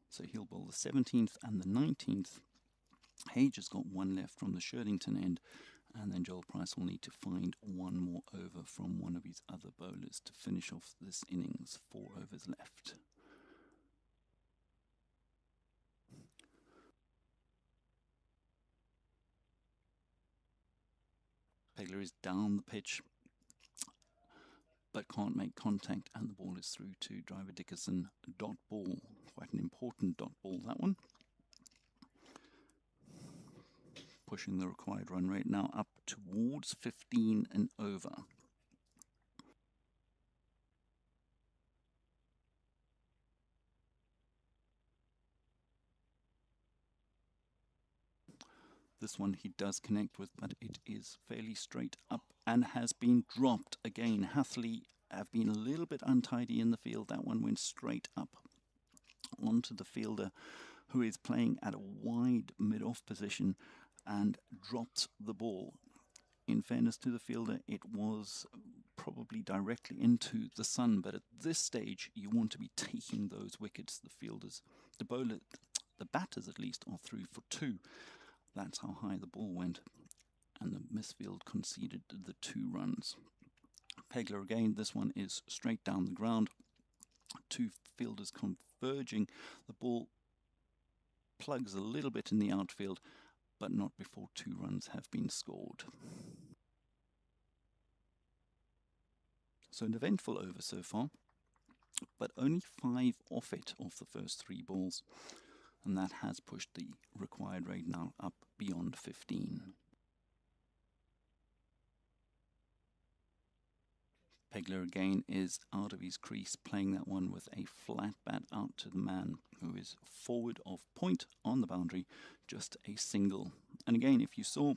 So he'll bowl the 17th and the 19th. Hage has got 1 left from the Shirlington end, and then Joel Price will need to find 1 more over from one of his other bowlers to finish off this innings. 4 overs left. Pegler is down the pitch, but can't make contact, and the ball is through to driver Dickerson. Dot ball, quite an important dot ball, that one. Pushing the required run rate now up towards 15 and over. This one he does connect with, but it is fairly straight up and has been dropped again. Hatherley have been a little bit untidy in the field. That one went straight up onto the fielder, who is playing at a wide mid-off position, and dropped the ball. In fairness to the fielder, it was probably directly into the sun, but at this stage you want to be taking those wickets. The fielders, the batters at least, are through for 2. That's how high the ball went, and the misfield conceded the 2 runs. Pegler again, this one is straight down the ground. 2 fielders converging. The ball plugs a little bit in the outfield, but not before 2 runs have been scored. So an eventful over so far, but only 5 off it, off the first 3 balls. And that has pushed the required rate now up beyond 15. Pegler again is out of his crease, playing that one with a flat bat out to the man who is forward of point on the boundary, just a single. And again, if you saw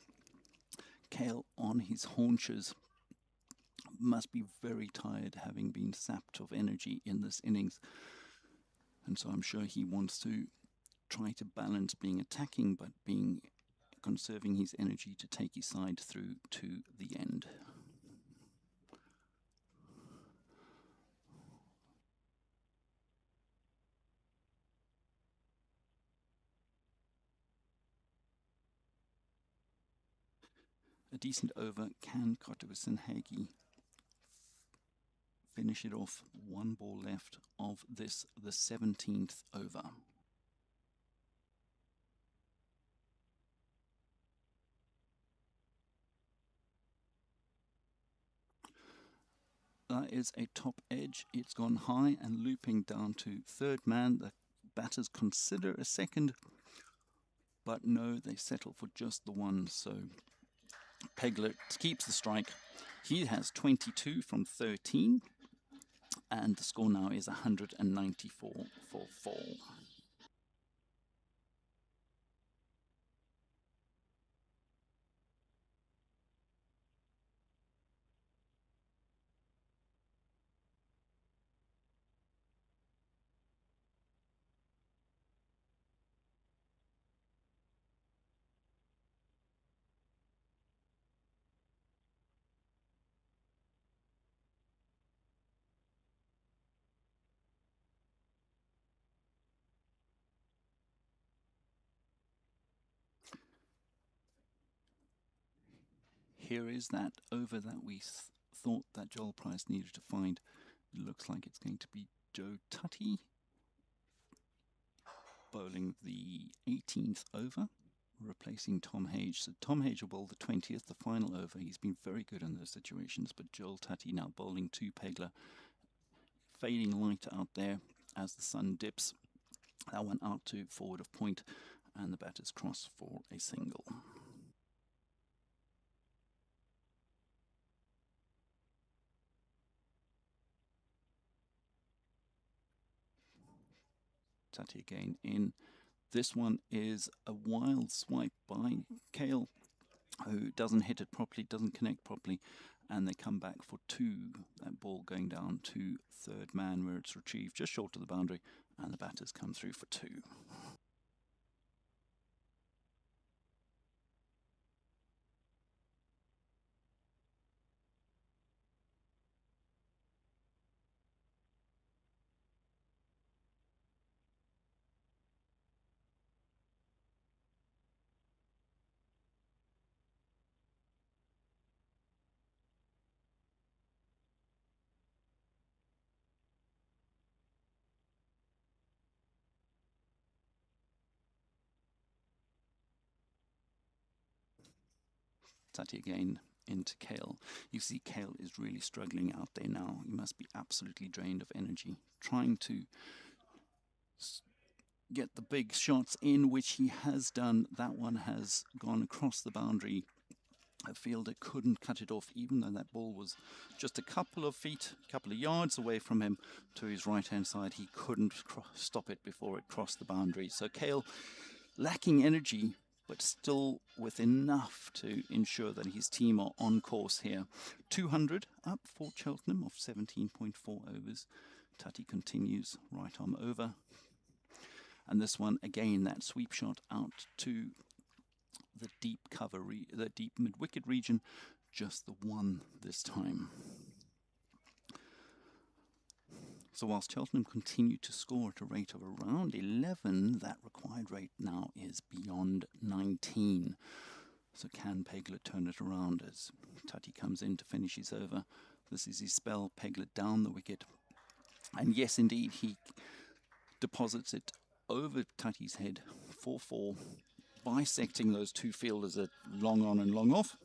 Kale on his haunches, must be very tired, having been sapped of energy in this innings. And so I'm sure he wants to try to balance being attacking, but conserving his energy to take his side through to the end. A decent over. Can Hage finish it off? 1 ball left of this, the 17th over. That is a top edge. It's gone high and looping down to 3rd man. The batters consider a second, but no, they settle for just the 1. So Pegler keeps the strike. He has 22 from 13, and the score now is 194 for 4. here is that over that we thought that Joel Price needed to find. It looks like it's going to be Joe Tutty bowling the 18th over, replacing Tom Hage. So Tom Hage will bowl the 20th, the final over. He's been very good in those situations, but Joel Tutty now bowling to Pegler. Fading light out there as the sun dips. That one out to forward of point, and the batters cross for a single. Tutty again in. This one is a wild swipe by Kale, who doesn't hit it properly, doesn't connect properly, and they come back for two. That ball going down to third man where it's retrieved just short of the boundary, and the batters come through for two. Tutty again into Kale. You see Kale is really struggling out there now. He must be absolutely drained of energy, trying to get the big shots in, which he has done. That one has gone across the boundary. A fielder couldn't cut it off, even though that ball was just a couple of feet, a couple of yards away from him to his right-hand side. He couldn't stop it before it crossed the boundary. So Kale lacking energy, but still with enough to ensure that his team are on course here. 200 up for Cheltenham of 17.4 overs. Tutty continues, right arm over. And this one, again, that sweep shot out to the deep cover, the deep mid-wicket region, just the one this time. So whilst Cheltenham continue to score at a rate of around 11, that required rate now is beyond 19. So can Pegler turn it around as Tutty comes in to finish his over? This is his spell. Pegler down the wicket. And yes, indeed, he deposits it over Tutty's head, 4-4, bisecting those two fielders at long on and long off.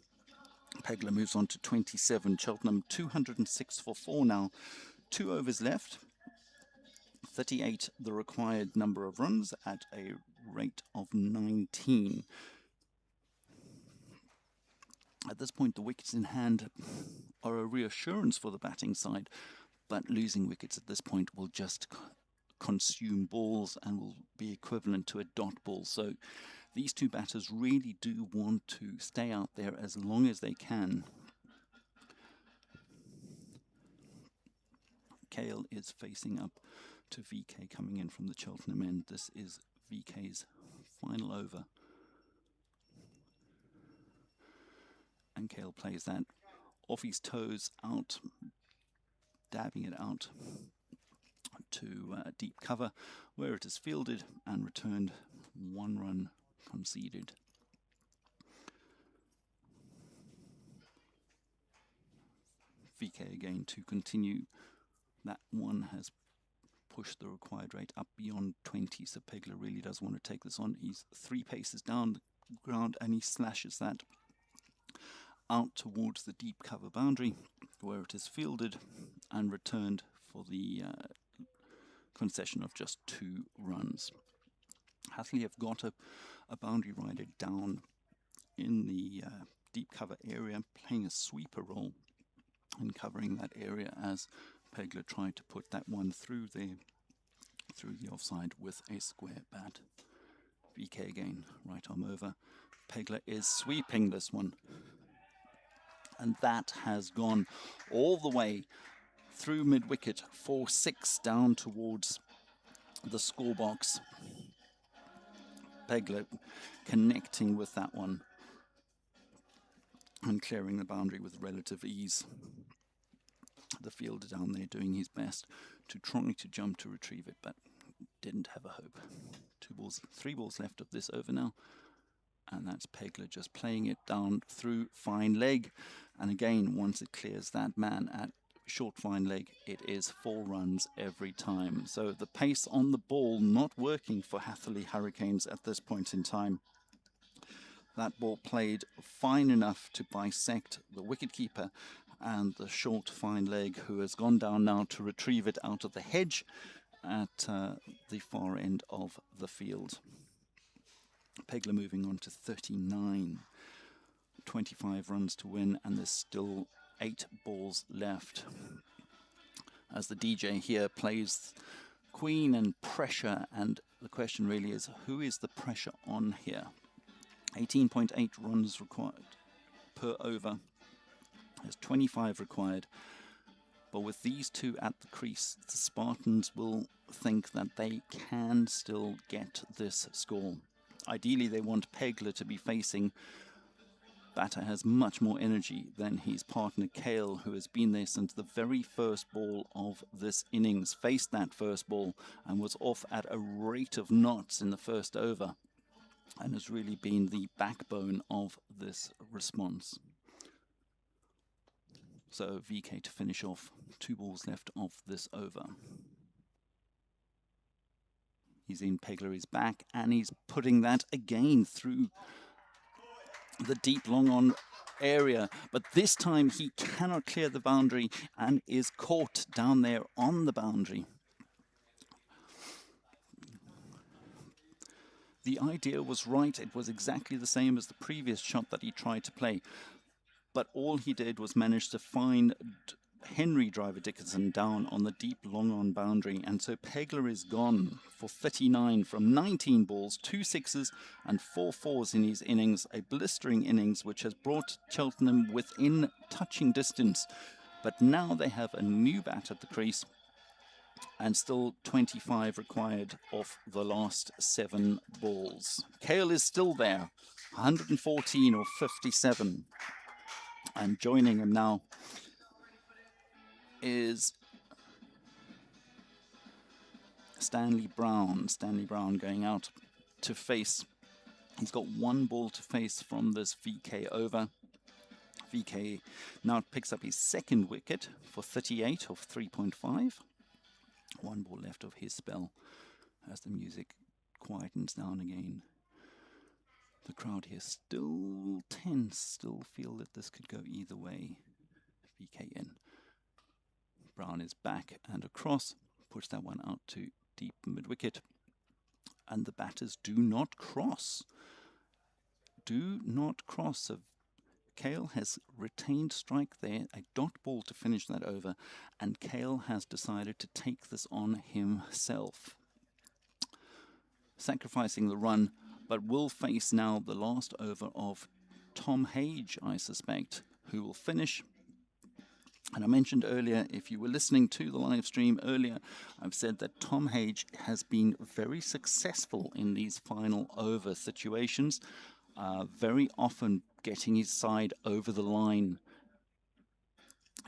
Pegler moves on to 27. Cheltenham 206 for 4 now. 2 overs left. 38 the required number of runs at a rate of 19. At this point, the wickets in hand are a reassurance for the batting side, but losing wickets at this point will just consume balls and will be equivalent to a dot ball. So these two batters really do want to stay out there as long as they can. Kale is facing up to VK coming in from the Cheltenham end. This is VK's final over. And Kale plays that off his toes out, dabbing it out to deep cover, where it is fielded and returned. 1 run conceded. VK again to continue. That one has pushed the required rate up beyond 20, so Pegler really does want to take this on. He's 3 paces down the ground and he slashes that out towards the deep cover boundary, where it is fielded and returned for the concession of just 2 runs. Hatherley have got a boundary rider down in the deep cover area, playing a sweeper role and covering that area as Pegler tried to put that one through the offside with a square bat. VK again, right arm over. Pegler is sweeping this one. And that has gone all the way through mid-wicket, 4-6 down towards the score box. Pegler connecting with that one and clearing the boundary with relative ease. The fielder down there doing his best to try to jump to retrieve it, but didn't have a hope. 3 balls left of this over now, And that's Pegler just playing it down through fine leg. And again, once it clears that man at short fine leg, it is 4 runs every time. So the pace on the ball not working for Hatherley Hurricanes at this point in time. That ball played fine enough to bisect the wicketkeeper and the short fine leg, who has gone down now to retrieve it out of the hedge at the far end of the field. Pegler moving on to 39. 25 runs to win, and there's still 8 balls left. As the DJ here plays Queen and pressure, and the question really is, who is the pressure on here? 18.8 runs required per over. There's 25 required. But with these two at the crease, the Spartans will think that they can still get this score. Ideally, they want Pegler to be facing. Batter has much more energy than his partner Kale, who has been there since the very first ball of this innings, faced that first ball and was off at a rate of knots in the first over, and has really been the backbone of this response. So VK to finish off, 2 balls left of this over. He's in, Pegler is back, and he's putting that again through the deep long on area, but this time he cannot clear the boundary and is caught down there on the boundary. The idea was right. It was exactly the same as the previous shot that he tried to play, but all he did was manage to find Henry Driver Dickinson down on the deep long on boundary, and so Pegler is gone for 39 from 19 balls, 2 sixes and 4 fours in his innings, a blistering innings which has brought Cheltenham within touching distance. But now they have a new bat at the crease, and still 25 required off the last 7 balls. Kale is still there, 114 or 57, and joining him now is Stanley Brown. Stanley Brown going out to face. He's got 1 ball to face from this VK over. VK now picks up his 2nd wicket for 38 of 3.5. 1 ball left of his spell as the music quietens down again. The crowd here still tense, still feel that this could go either way. VK in. Brown is back and across, puts that one out to deep mid-wicket, and the batters do not cross. Do not cross. So Kale has retained strike there, a dot ball to finish that over, and Kale has decided to take this on himself, sacrificing the run, but will face now the last over of Tom Hage, I suspect, who will finish. And I mentioned earlier, if you were listening to the live stream earlier, I've said that Tom Hage has been very successful in these final over situations, very often getting his side over the line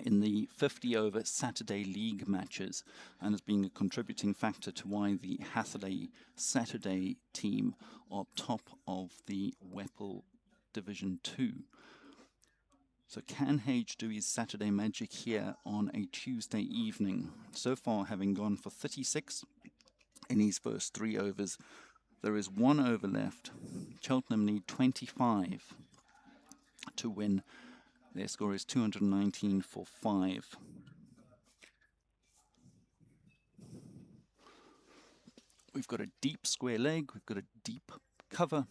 in the 50-over Saturday League matches, and has been a contributing factor to why the Hatherley Saturday team are top of the Whipple Division 2. So can Hage do his Saturday magic here on a Tuesday evening? So far, having gone for 36 in his first 3 overs, there is 1 over left. Cheltenham need 25 to win. Their score is 219 for 5. We've got a deep square leg. We've got a deep cover.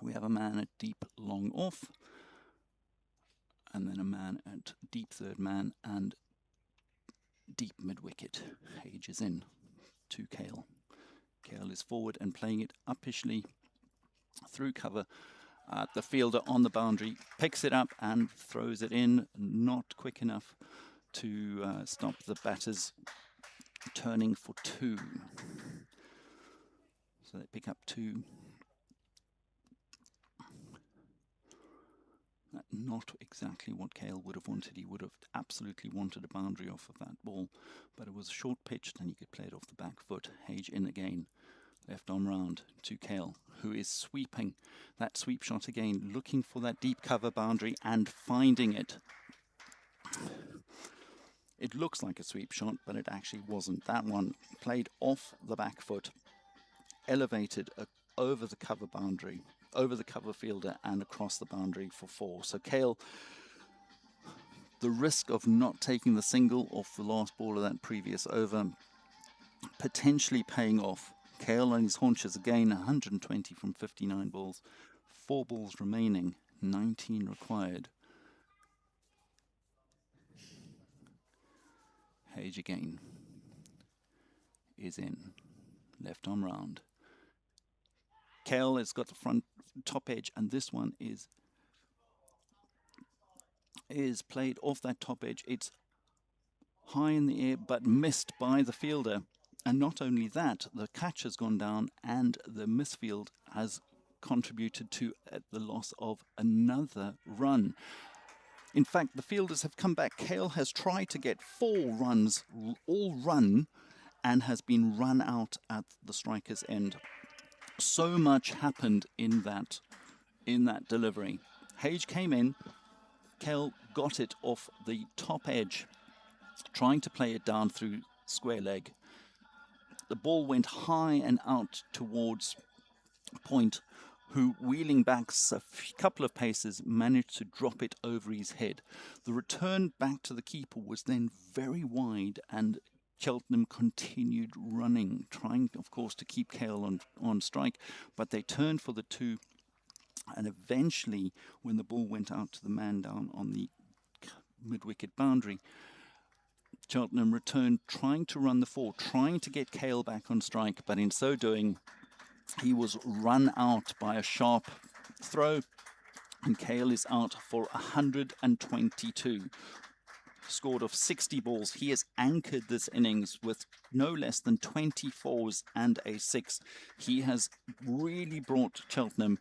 We have a man at deep long off, and then a man at deep third man and deep mid-wicket. Hage is in to Kale. Kale is forward and playing it uppishly through cover. The fielder on the boundary picks it up and throws it in, not quick enough to stop the batters turning for 2. So they pick up 2. Not exactly what Kale would have wanted. He would have absolutely wanted a boundary off of that ball, but it was short pitched and he could play it off the back foot. Hage in again Left arm round to Kale, who is sweeping that sweep shot again, looking for that deep cover boundary and finding it. It looks like a sweep shot, but it actually wasn't. That one played off the back foot, elevated over the cover boundary, over the cover fielder and across the boundary for 4. So Kale, the risk of not taking the single off the last ball of that previous over, potentially paying off. Kale on his haunches again, 120 from 59 balls. 4 balls remaining, 19 required. Hage again is in. Left arm round. Kale has got the front top edge, and this one is played off that top edge. It's high in the air, but missed by the fielder. And not only that, the catch has gone down, and the misfield has contributed to the loss of another run. In fact, the fielders have come back. Kale has tried to get 4 runs, all run, and has been run out at the striker's end. So much happened in that delivery. Hage came in. Kale got it off the top edge, trying to play it down through square leg. The ball went high and out towards Point, who, wheeling back a couple of paces, managed to drop it over his head. The return back to the keeper was then very wide, and Cheltenham continued running, trying, of course, to keep Kale on strike, but they turned for the 2, and eventually, when the ball went out to the man down on the mid-wicket boundary, Cheltenham returned, trying to run the 4, trying to get Kale back on strike, but in so doing, he was run out by a sharp throw, and Kale is out for 122. Scored of 60 balls. He has anchored this innings with no less than 24s and a 6. He has really brought Cheltenham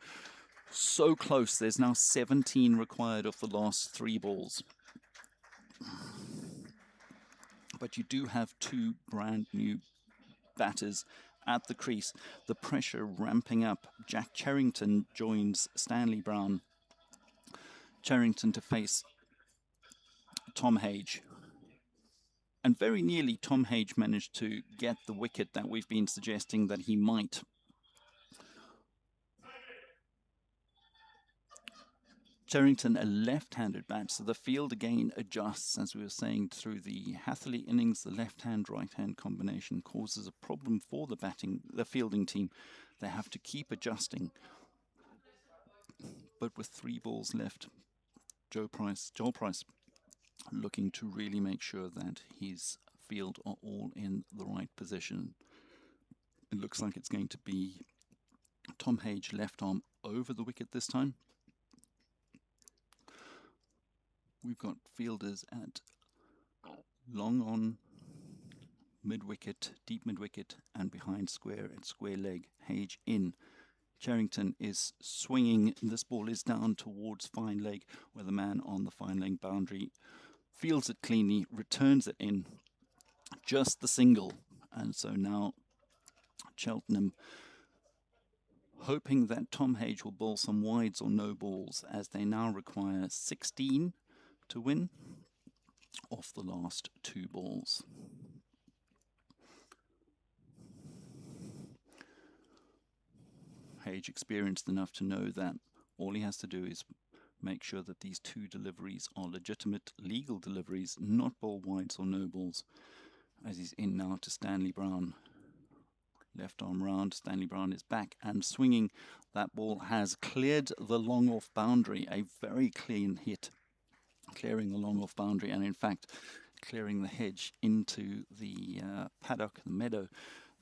so close. There's now 17 required of the last 3 balls. But you do have 2 brand new batters at the crease. The pressure ramping up. Jack Cherrington joins Stanley Brown. Cherrington to face Tom Hage. And very nearly Tom Hage managed to get the wicket that we've been suggesting that he might. Cherrington, a left-handed bat, so the field again adjusts, as we were saying, through the Hatherley innings. The left-hand, right-hand combination causes a problem for the fielding team. They have to keep adjusting. But with 3 balls left, Joel Price, looking to really make sure that his field are all in the right position. It looks like it's going to be Tom Hage left arm over the wicket this time. We've got fielders at long on, mid-wicket, deep mid-wicket, and behind square at square leg. Hage in. Cherrington is swinging. This ball is down towards fine leg, where the man on the fine leg boundary fields it cleanly, returns it in. Just the single. And so now Cheltenham hoping that Tom Hage will bowl some wides or no balls, as they now require 16 to win off the last 2 balls. Hage experienced enough to know that all he has to do is make sure that these 2 deliveries are legitimate, legal deliveries, not ball wides or no balls, as he's in now to Stanley Brown. Left arm round, Stanley Brown is back and swinging. That ball has cleared the long off boundary, a very clean hit, clearing the long off boundary, and in fact clearing the hedge into the paddock, the meadow.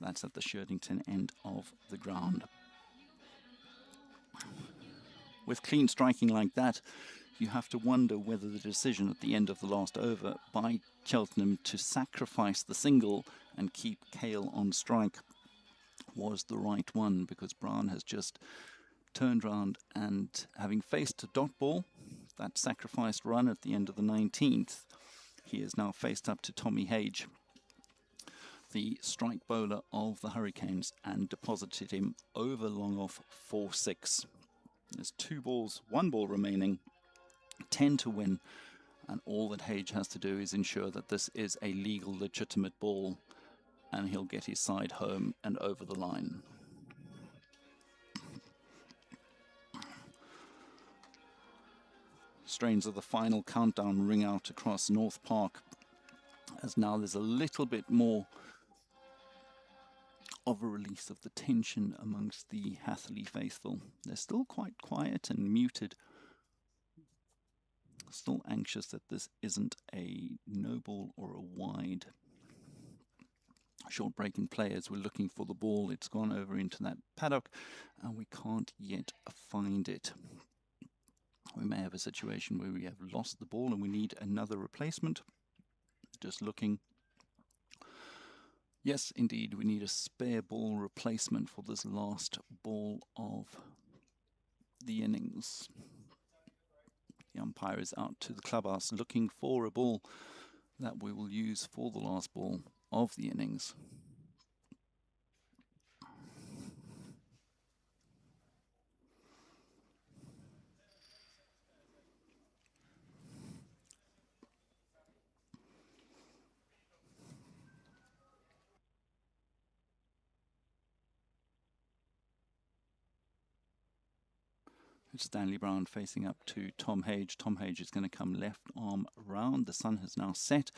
That's at the Sherdington end of the ground. With clean striking like that, you have to wonder whether the decision at the end of the last over by Cheltenham to sacrifice the single and keep Kale on strike was the right one, because Brown has just turned round and, having faced a dot ball, that sacrificed run at the end of the 19th, he is now faced up to Tommy Hage. the strike bowler of the Hurricanes and deposited him over long off 4-6. There's 2 balls, 1 ball remaining, 10 to win, and all that Hage has to do is ensure that this is a legal, legitimate ball, and he'll get his side home and over the line. Strains of the final countdown ring out across North Park, as now there's a little bit more of a release of the tension amongst the Hatherley faithful. They're still quite quiet and muted, still anxious that this isn't a no ball or a wide. Short break in play as we're looking for the ball. It's gone over into that paddock and we can't yet find it. We may have a situation where we have lost the ball and we need another replacement. Just looking. Yes, indeed, we need a spare ball replacement for this last ball of the innings. The umpire is out to the clubhouse looking for a ball that we will use for the last ball of the innings. Stanley Brown facing up to Tom Hage. Tom Hage is going to come left arm round. The sun has now set.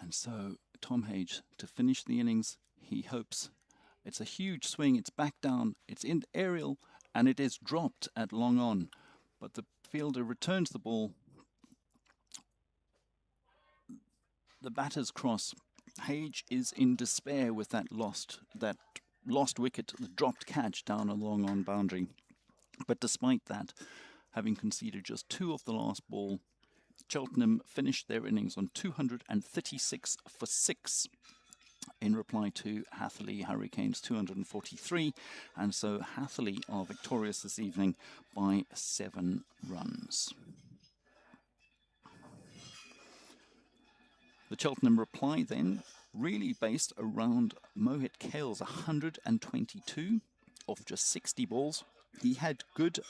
And so Tom Hage to finish the innings. He hopes. It's a huge swing. It's back down. It's in aerial and it is dropped at long on. But the fielder returns the ball. The batter's cross. Hage is in despair with that lost wicket, the dropped catch down a long on boundary. But despite that, having conceded just 2 of the last ball, Cheltenham finished their innings on 236 for 6 in reply to Hatherley Hurricanes 243, and so Hatherley are victorious this evening by 7 runs. The Cheltenham reply then really based around Mohit Kale's 122 of just 60 balls. He had good,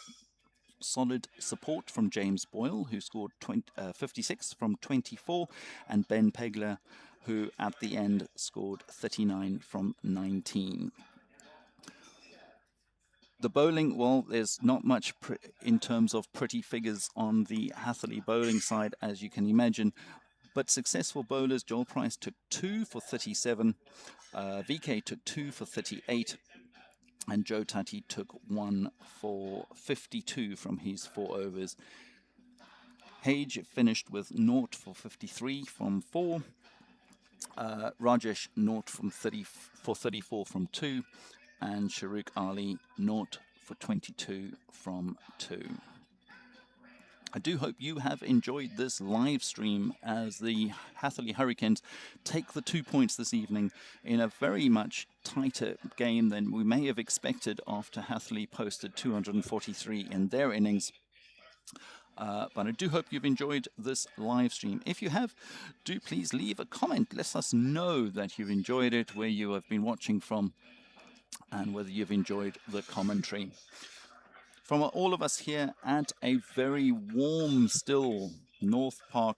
solid support from James Boyle, who scored 56 from 24, and Ben Pegler, who at the end scored 39 from 19. The bowling, well, there's not much in terms of pretty figures on the Hatherley bowling side, as you can imagine, but successful bowlers. Joel Price took 2 for 37, VK took 2 for 38, and Joe Tutty took 1 for 52 from his 4 overs. Hage finished with 0 for 53 from 4. Rajesh 0 for 34 from 2. And Shahrukh Ali 0 for 22 from 2. I do hope you have enjoyed this live stream as the Hatherley Hurricanes take the 2 points this evening in a very much tighter game than we may have expected after Hatherley posted 243 in their innings. But I do hope you've enjoyed this live stream. If you have, do please leave a comment. Let us know that you've enjoyed it, where you have been watching from, and whether you've enjoyed the commentary. From all of us here at a very warm, still North Park